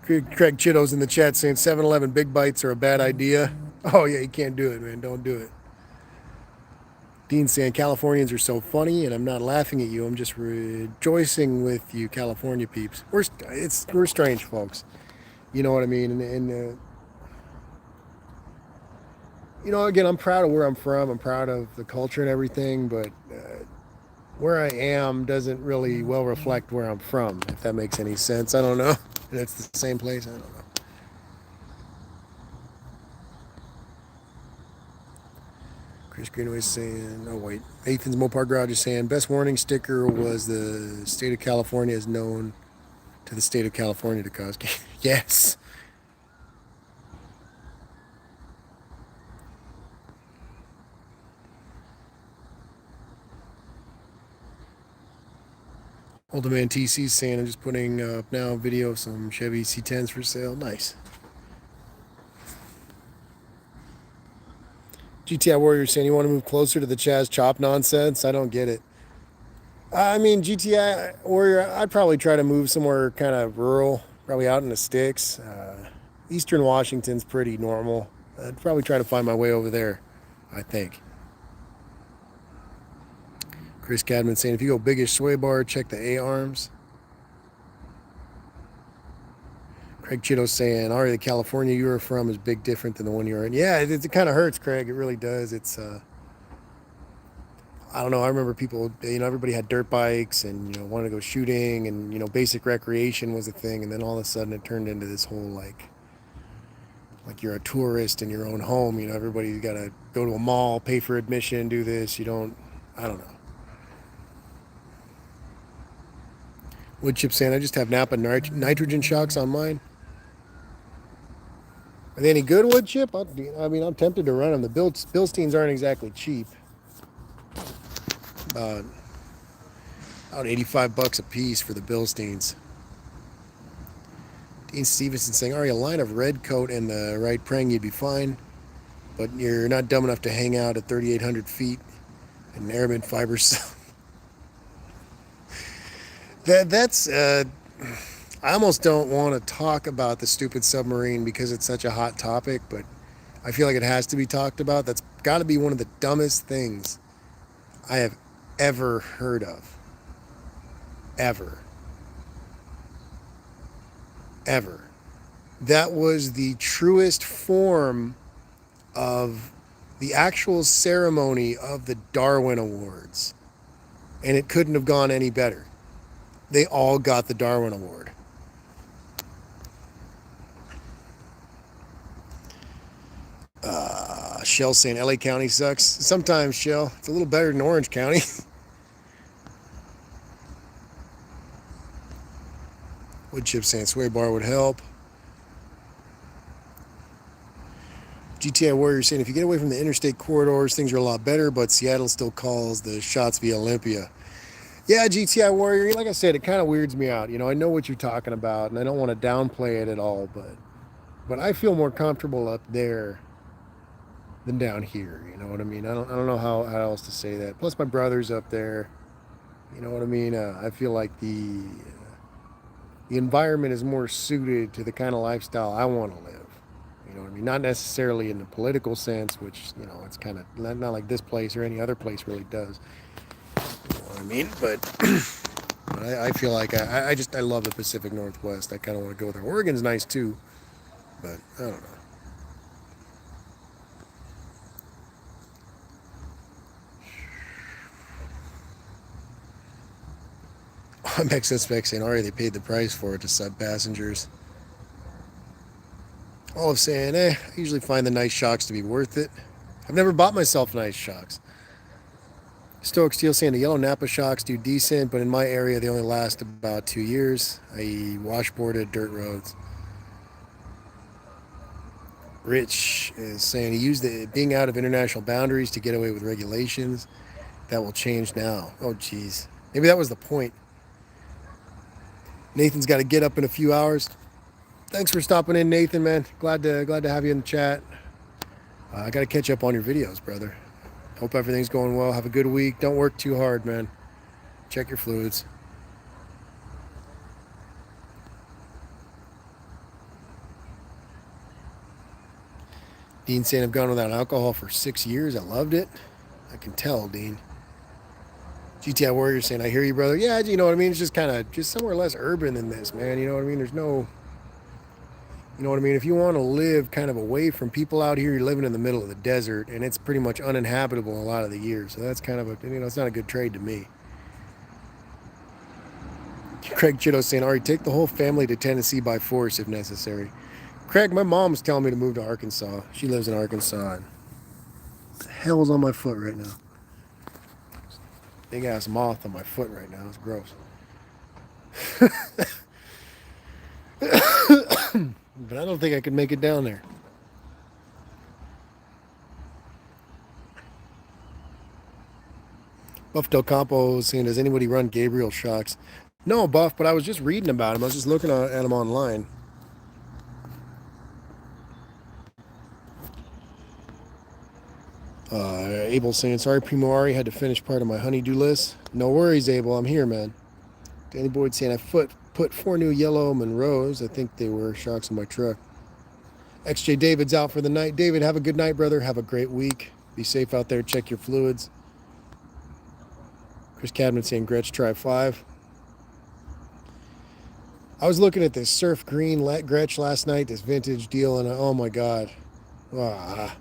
Craig Chitto's in the chat saying 7-Eleven big bites are a bad idea. Oh, yeah, you can't do it, man. Don't do it. Dean saying Californians are so funny, and I'm not laughing at you. I'm just rejoicing with you, California peeps. We're strange folks. You know what I mean? And again, I'm proud of where I'm from. I'm proud of the culture and everything, but where I am doesn't really well reflect where I'm from, if that makes any sense. I don't know. And it's the same place. I don't know. Chris Greenway's saying, oh wait, Nathan's Mopar Garage is saying, best warning sticker was the state of California is known to the state of California to cause. Yes. Older Man TC saying, I'm just putting up now a video of some Chevy C10s for sale. Nice. GTI Warrior saying, you want to move closer to the Chaz Chop nonsense? I don't get it. I mean, GTI Warrior, I'd probably try to move somewhere kind of rural, probably out in the sticks. Eastern Washington's pretty normal. I'd probably try to find my way over there, I think. Chris Cadman saying, if you go biggish sway bar, check the A-arms. Craig Chitto saying, Ari, the California you were from is big different than the one you're in. Yeah, it kind of hurts, Craig. It really does. It's, I don't know. I remember people, everybody had dirt bikes and, wanted to go shooting and, basic recreation was a thing. And then all of a sudden it turned into this whole, like you're a tourist in your own home. Everybody's got to go to a mall, pay for admission, do this. I don't know. Wood Chip saying, I just have Napa nitrogen shocks on mine. Are they any good, Wood Chip? I'm tempted to run them. The Bilsteins aren't exactly cheap. About $85 a piece for the Bilsteins. Dean Stevenson saying, Ari, a line of red coat and the right prang, you'd be fine. But you're not dumb enough to hang out at 3,800 feet in airman fibers. That's I almost don't want to talk about the stupid submarine because it's such a hot topic, but I feel like it has to be talked about. That's got to be one of the dumbest things I have ever heard of. Ever. That was the truest form of the actual ceremony of the Darwin Awards, and it couldn't have gone any better. They all got the Darwin Award. Shell saying LA County sucks. Sometimes, Shell. It's a little better than Orange County. Wood Chip saying sway bar would help. GTI Warrior saying if you get away from the interstate corridors, things are a lot better, but Seattle still calls the shots via Olympia. Yeah, GTI Warrior, like I said, it kind of weirds me out. I know what you're talking about, and I don't want to downplay it at all, but I feel more comfortable up there than down here. You know what I mean? I don't know how else to say that. Plus, my brother's up there. You know what I mean? I feel like the environment is more suited to the kind of lifestyle I want to live. You know what I mean? Not necessarily in the political sense, which, it's kind of not like this place or any other place really does. You know what I mean? But I feel like I love the Pacific Northwest. I kind of want to go there. Oregon's nice too, but I don't know. I'm ex-suspect saying, Ari, they paid the price for it to sub passengers. Olive saying, I usually find the nice shocks to be worth it. I've never bought myself nice shocks. Stoic Steel saying the yellow Napa shocks do decent, but in my area they only last about 2 years, i.e. washboarded dirt roads. Rich is saying he used being out of international boundaries to get away with regulations. That will change now. Oh, geez. Maybe that was the point. Nathan's got to get up in a few hours. Thanks for stopping in, Nathan, man. Glad to have you in the chat. I got to catch up on your videos, brother. Hope everything's going well. Have a good week. Don't work too hard, man. Check your fluids. Dean saying I've gone without alcohol for 6 years. I loved it. I can tell, Dean. GTI Warrior saying, I hear you, brother. Yeah, you know what I mean? It's just kind of just somewhere less urban than this, man. You know what I mean? There's no... You know what I mean? If you want to live kind of away from people out here, you're living in the middle of the desert, and it's pretty much uninhabitable a lot of the year. So that's kind of it's not a good trade to me. Craig Chitto saying, Ari, take the whole family to Tennessee by force if necessary. Craig, my mom's telling me to move to Arkansas. She lives in Arkansas. And what the hell's on my foot right now? Big ass moth on my foot right now. It's gross. But I don't think I could make it down there. Buff Del Campo was saying, does anybody run Gabriel shocks? No, Buff, but I was just reading about him. I was just looking at him online. Abel saying, sorry, Primo Ari, had to finish part of my honeydew list. No worries, Abel. I'm here, man. Danny Boyd saying, I put 4 new yellow Monroes. I think they were shocks in my truck. XJ David's out for the night. David, have a good night, brother. Have a great week. Be safe out there. Check your fluids. Chris Cadman saying, Gretsch, try 5. I was looking at this surf green Gretsch last night, this vintage deal, and oh my God. Ah.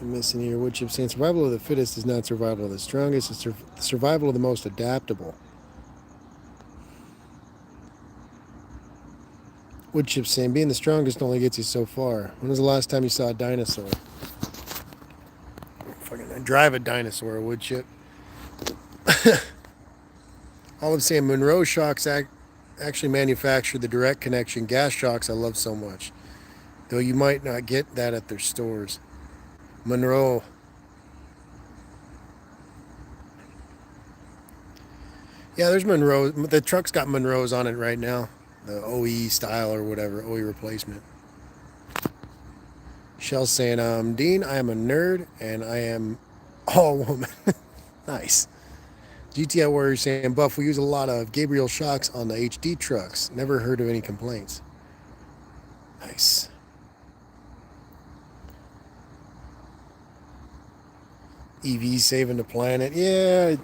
I'm missing here. Wood chip saying, survival of the fittest is not survival of the strongest. It's survival of the most adaptable. Wood chip saying, being the strongest only gets you so far. When was the last time you saw a dinosaur? Fucking drive a dinosaur, wood chip. All I'm saying, Monroe shocks actually manufacture the direct connection gas shocks I love so much. Though you might not get that at their stores. Monroe. Yeah, there's Monroe. The truck's got Monroes on it right now. The OE style or whatever, OE replacement. Shell's saying, Dean, I am a nerd and I am all woman. Nice. GTI Warrior saying, Buff, we use a lot of Gabriel shocks on the HD trucks. Never heard of any complaints. Nice. EV saving the planet. Yeah.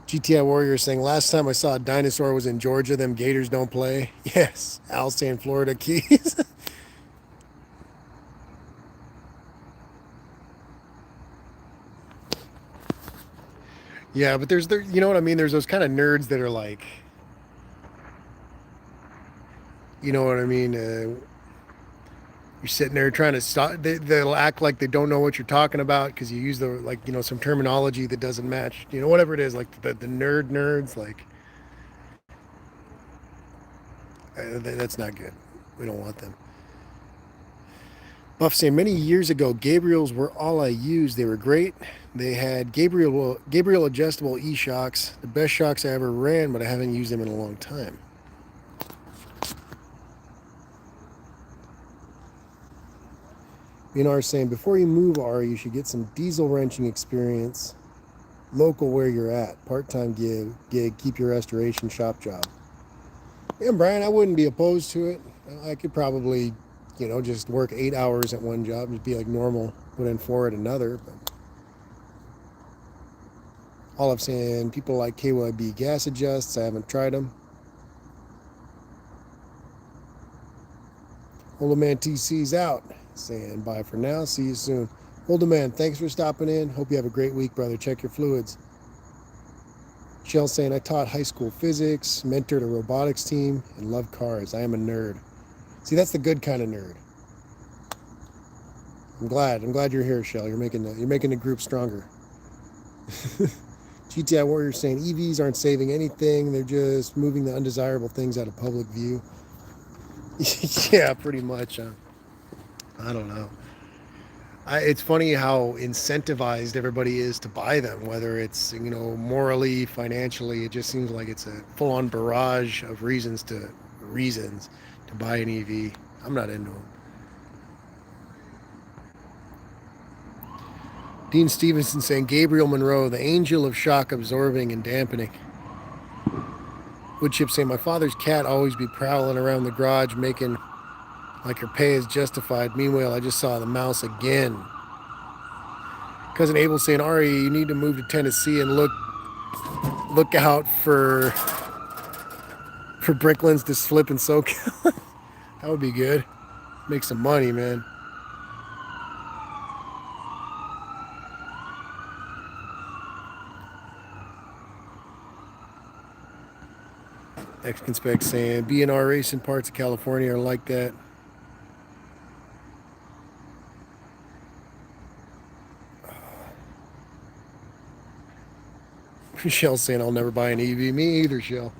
GTI Warrior saying, last time I saw a dinosaur was in Georgia. Them Gators don't play. Yes. Al saying Florida Keys. Yeah, but you know what I mean? There's those kind of nerds that are like, you know what I mean? You're sitting there trying to stop. They'll act like they don't know what you're talking about because you use some terminology that doesn't match. Whatever it is, like the nerds. Like that's not good. We don't want them. Buff saying, many years ago, Gabriels were all I used. They were great. They had Gabriel adjustable E-shocks, the best shocks I ever ran, but I haven't used them in a long time. BNR saying, before you move, Ari, you should get some diesel wrenching experience local where you're at. Part-time gig, keep your restoration shop job. Yeah, Brian, I wouldn't be opposed to it. I could probably, just work 8 hours at one job, just be like normal, put in 4 at another. But all I'm saying, people like KYB gas adjusts. I haven't tried them. Old man TC's out. Saying bye for now. See you soon. Older man, thanks for stopping in. Hope you have a great week, brother. Check your fluids. Shell saying, I taught high school physics, mentored a robotics team, and love cars. I am a nerd. See, that's the good kind of nerd. I'm glad you're here, Shell. You're making the group stronger. GTI Warrior saying, EVs aren't saving anything. They're just moving the undesirable things out of public view. Yeah, pretty much. I don't know. It's funny how incentivized everybody is to buy them, whether it's, morally, financially. It just seems like it's a full-on barrage of reasons to buy an EV. I'm not into them. Dean Stevenson saying, Gabriel Monroe, the angel of shock absorbing and dampening. Woodchip saying, my father's cat always be prowling around the garage making like her pay is justified. Meanwhile, I just saw the mouse again. Cousin Abel saying, Ari, you need to move to Tennessee and look out for Bricklands to slip and soak. That would be good. Make some money, man. Mexican Spec saying B&R racing parts of California are like that. Shell saying I'll never buy an EV. Me either, Shell.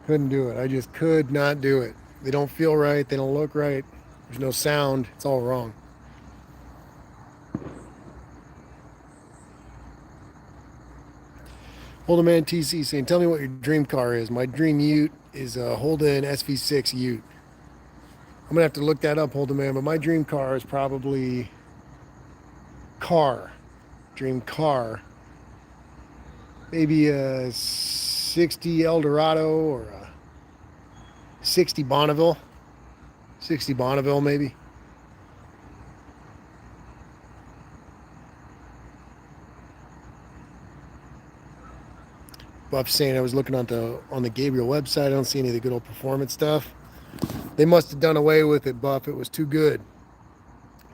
Couldn't do it. I just could not do it. They don't feel right. They don't look right. There's no sound. It's all wrong. Holden Man TC saying, tell me what your dream car is. My dream Ute is a Holden SV6 Ute. I'm going to have to look that up, Holden Man, but my dream car is probably dream car. Maybe a 60 Eldorado or a 60 Bonneville. 60 Bonneville, maybe. Buff saying I was looking on the Gabriel website. I don't see any of the good old performance stuff. They must have done away with it, Buff. It was too good.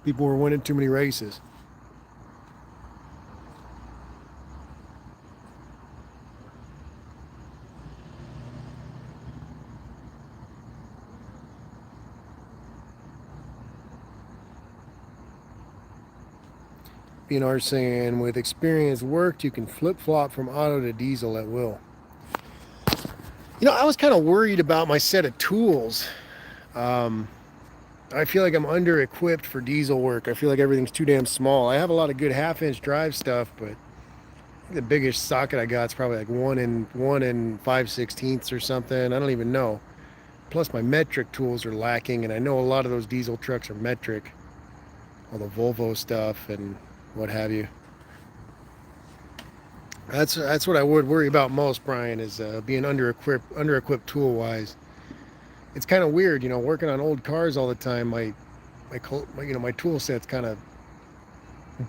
People were winning too many races. BNR saying, with experience worked, you can flip-flop from auto to diesel at will. You know, I was kind of worried about my set of tools. I feel like I'm under-equipped for diesel work. I feel like everything's too damn small. I have a lot of good half-inch drive stuff, but the biggest socket I got is probably like 1 and 5/16 or something. I don't even know. Plus my metric tools are lacking, and I know a lot of those diesel trucks are metric. All the Volvo stuff and what have you. That's what I would worry about most, Brian, is being under-equipped tool-wise. It's kind of weird, you know, working on old cars all the time. My tool set's kind of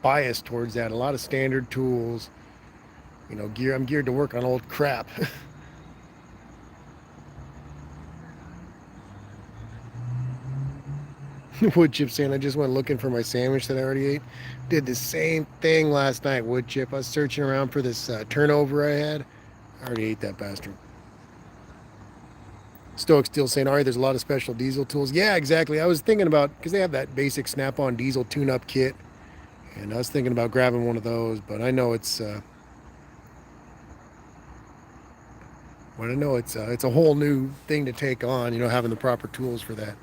biased towards that. A lot of standard tools. You know, I'm geared to work on old crap. Wood Chip saying, I just went looking for my sandwich that I already ate. Did the same thing last night, Wood Chip. I was searching around for this turnover I had. I already ate that bastard. Stoic Steel saying, Ari, there's a lot of special diesel tools. Yeah, exactly. I was thinking about, because they have that basic snap-on diesel tune-up kit, and I was thinking about grabbing one of those, but I know it's a whole new thing to take on, you know, having the proper tools for that.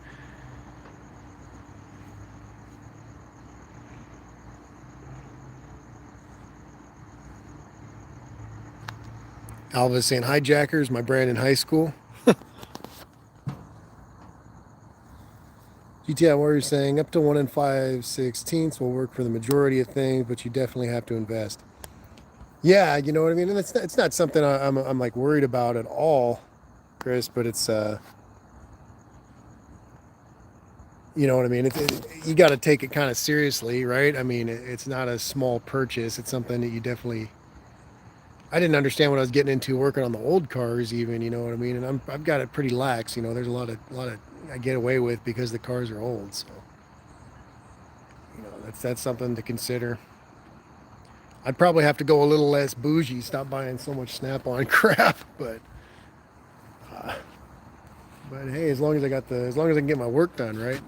Alva saying, hijackers, my brand in high school. GTI Warrior saying, up to 1 and 5/16 will work for the majority of things, but you definitely have to invest. Yeah, you know what I mean? And it's not something I'm like worried about at all, Chris, but it's, you know what I mean? You got to take it kind of seriously, right? I mean, it's not a small purchase. It's something that you definitely, I didn't understand what I was getting into working on the old cars even, you know what I mean? And I've got it pretty lax, you know, there's a lot of I get away with because the cars are old, so you know, that's something to consider. I'd probably have to go a little less bougie, stop buying so much Snap-on crap, but hey, as long as I can get my work done, right?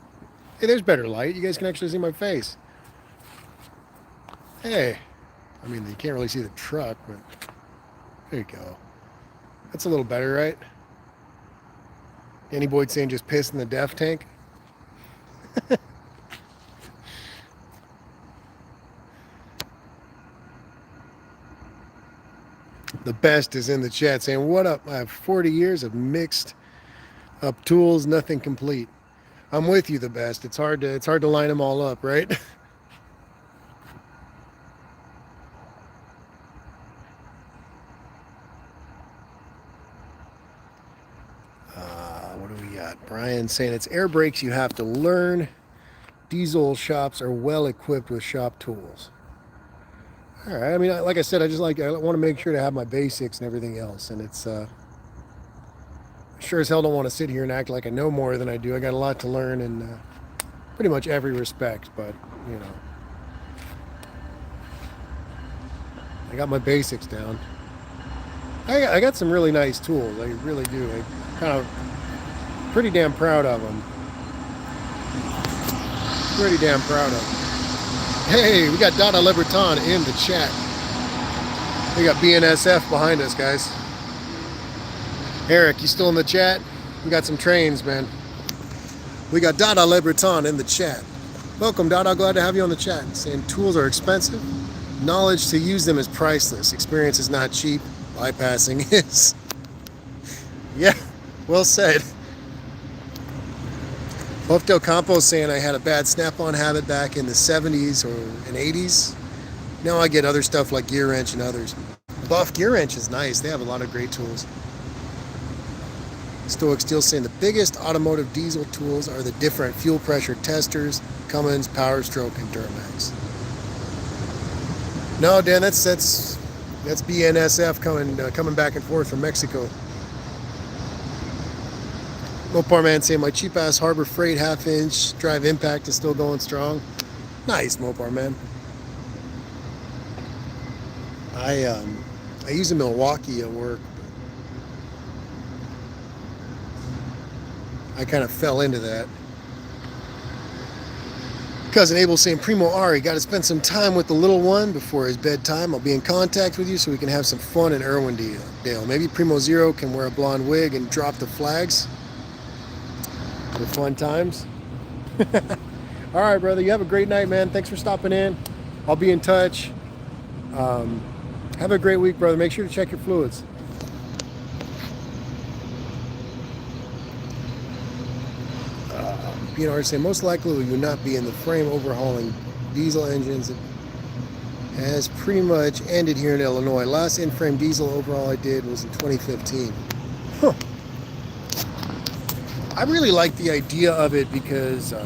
Hey, there's better light. You guys can actually see my face. Hey, I mean, you can't really see the truck, but there you go. That's a little better, right? Danny Boyd saying just piss in the def tank. The best is in the chat saying, what up? I have 40 years of mixed up tools, nothing complete. I'm with you, the best. It's hard to line them all up, right? What do we got? Brian saying it's air brakes you have to learn. Diesel shops are well equipped with shop tools. All right. I mean, like I said, I want to make sure to have my basics and everything else. And it's sure as hell don't want to sit here and act like I know more than I do. I got a lot to learn, and pretty much every respect, but you know, I got my basics down. I got some really nice tools. I really do. I kind of pretty damn proud of them. Pretty damn proud of them. Hey, we got Dada Liberton in the chat. We got BNSF behind us, guys. Eric, you still in the chat? We got some trains, man. We got Dada Liberton in the chat. Welcome, Dada. Glad to have you on the chat. Saying tools are expensive. Knowledge to use them is priceless. Experience is not cheap. Bypassing is. Yeah, well said. Buff Del Campo saying I had a bad snap-on habit back in the 70s or in 80s. Now I get other stuff like Gear Wrench and others. Buff Gear Wrench is nice. They have a lot of great tools. Stoic Steel saying the biggest automotive diesel tools are the different fuel pressure testers, Cummins, Power Stroke, and Duramax. No, Dan, that's BNSF coming back and forth from Mexico. Mopar Man saying my cheap ass Harbor Freight 1/2 inch drive impact is still going strong. Nice, Mopar Man. I use a Milwaukee at work. I kind of fell into that. Cousin Abel saying, Primo Ari, got to spend some time with the little one before his bedtime. I'll be in contact with you so we can have some fun in Irwindale. Maybe Primo Zero can wear a blonde wig and drop the flags for fun times. All right, brother. You have a great night, man. Thanks for stopping in. I'll be in touch. Have a great week, brother. Make sure to check your fluids. PNR saying, most likely will you not be in the frame overhauling diesel engines. It has pretty much ended here in Illinois. Last in-frame diesel overhaul I did was in 2015. Huh. I really like the idea of it because, you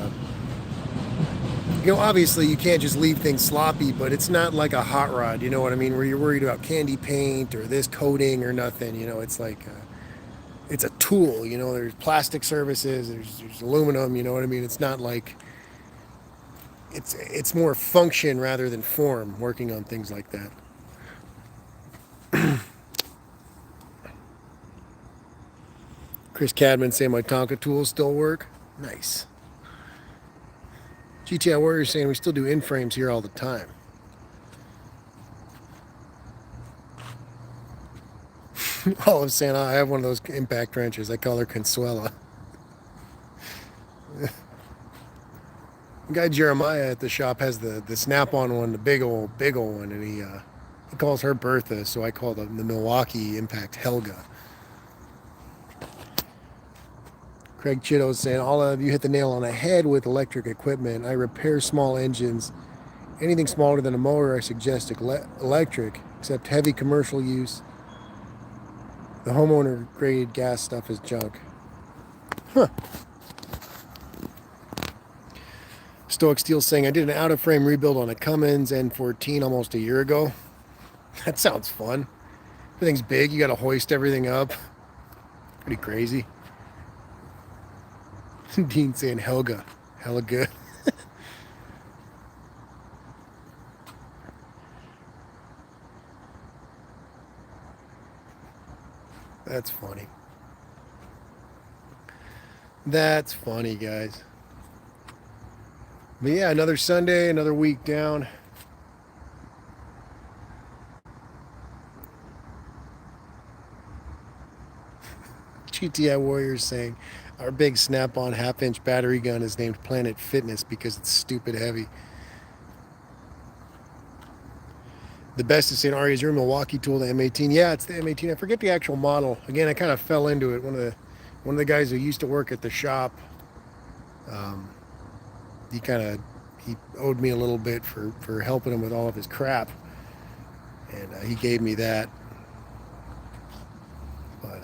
know, obviously you can't just leave things sloppy, but it's not like a hot rod, you know what I mean, where you're worried about candy paint or this coating or nothing, you know, it's like... it's a tool, you know, there's plastic surfaces, there's aluminum, you know what I mean? It's not like, it's more function rather than form working on things like that. Chris Cadman saying my Tonka tools still work. Nice. GTI Warrior saying we still do in-frames here all the time. Olive saying I have one of those impact wrenches. I call her Consuela. Guy Jeremiah at the shop has the snap-on one, the big old one, and he calls her Bertha, so I call the Milwaukee Impact Helga. Craig Chitto is saying, all of you hit the nail on the head with electric equipment. I repair small engines. Anything smaller than a motor, I suggest electric, except heavy commercial use. The homeowner grade gas stuff is junk. Huh. Stoic Steel saying, I did an out-of-frame rebuild on a Cummins N14 almost a year ago. That sounds fun. Everything's big. You got to hoist everything up. Pretty crazy. Dean saying, Helga. Hella good. That's funny. That's funny, guys. But yeah, another Sunday, another week down. GTI Warriors saying, our big snap-on half-inch battery gun is named Planet Fitness because it's stupid heavy. The best is saying, Ari, is your Milwaukee tool the M18? Yeah, it's the M18. I forget the actual model. Again, I kind of fell into it. One of the guys who used to work at the shop, he owed me a little bit for helping him with all of his crap, and he gave me that. But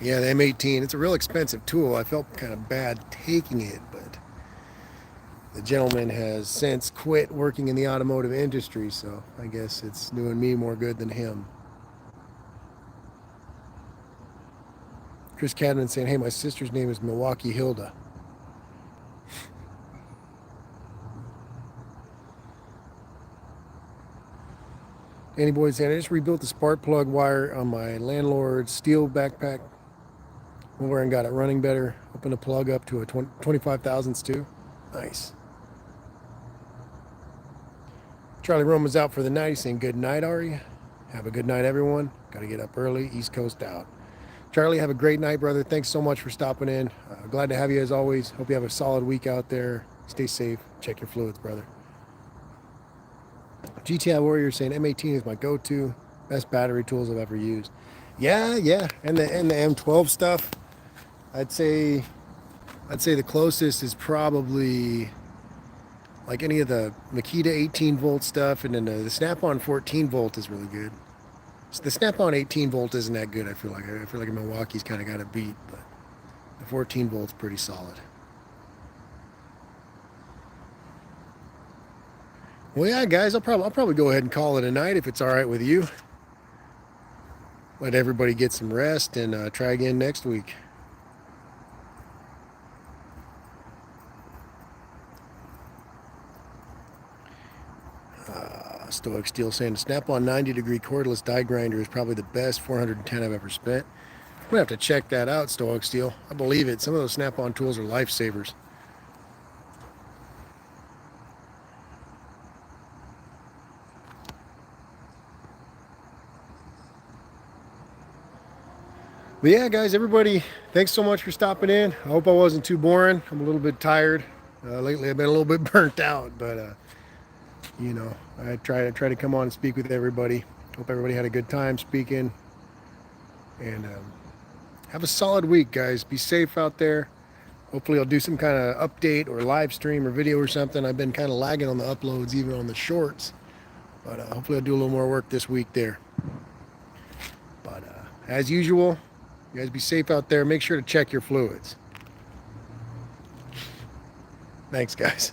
yeah, the M18, it's a real expensive tool. I felt kind of bad taking it, but the gentleman has since quit working in the automotive industry, so I guess it's doing me more good than him. Chris Cadman saying, hey, my sister's name is Milwaukee Hilda. Andy Boyd saying, I just rebuilt the spark plug wire on my landlord's steel backpack over and got it running better. Opened the plug up to a 25 thousandths too. Nice. Charlie Roman's out for the night. He's saying good night, Ari. Have a good night, everyone. Got to get up early. East Coast out. Charlie, have a great night, brother. Thanks so much for stopping in. Glad to have you as always. Hope you have a solid week out there. Stay safe. Check your fluids, brother. GTI Warrior saying M18 is my go-to. Best battery tools I've ever used. Yeah. And the M12 stuff, I'd say the closest is probably like any of the Makita 18 volt stuff, and then the Snap-on 14 volt is really good. So the Snap-on 18 volt isn't that good. I feel like Milwaukee's kind of got it beat, but the 14 volt's pretty solid. Well, yeah, guys, I'll probably go ahead and call it a night if it's all right with you. Let everybody get some rest and try again next week. Stoic Steel saying the Snap-on 90-degree cordless die grinder is probably the best 410 I've ever spent. I'm gonna have to check that out, Stoic Steel. I believe it. Some of those Snap-on tools are lifesavers. But yeah, guys, everybody, thanks so much for stopping in. I hope I wasn't too boring. I'm a little bit tired. Lately, I've been a little bit burnt out, but you know, I try to come on and speak with everybody. Hope everybody had a good time speaking. And have a solid week, guys. Be safe out there. Hopefully I'll do some kind of update or live stream or video or something. I've been kind of lagging on the uploads, even on the shorts. But hopefully I'll do a little more work this week there. But as usual, you guys be safe out there. Make sure to check your fluids. Thanks, guys.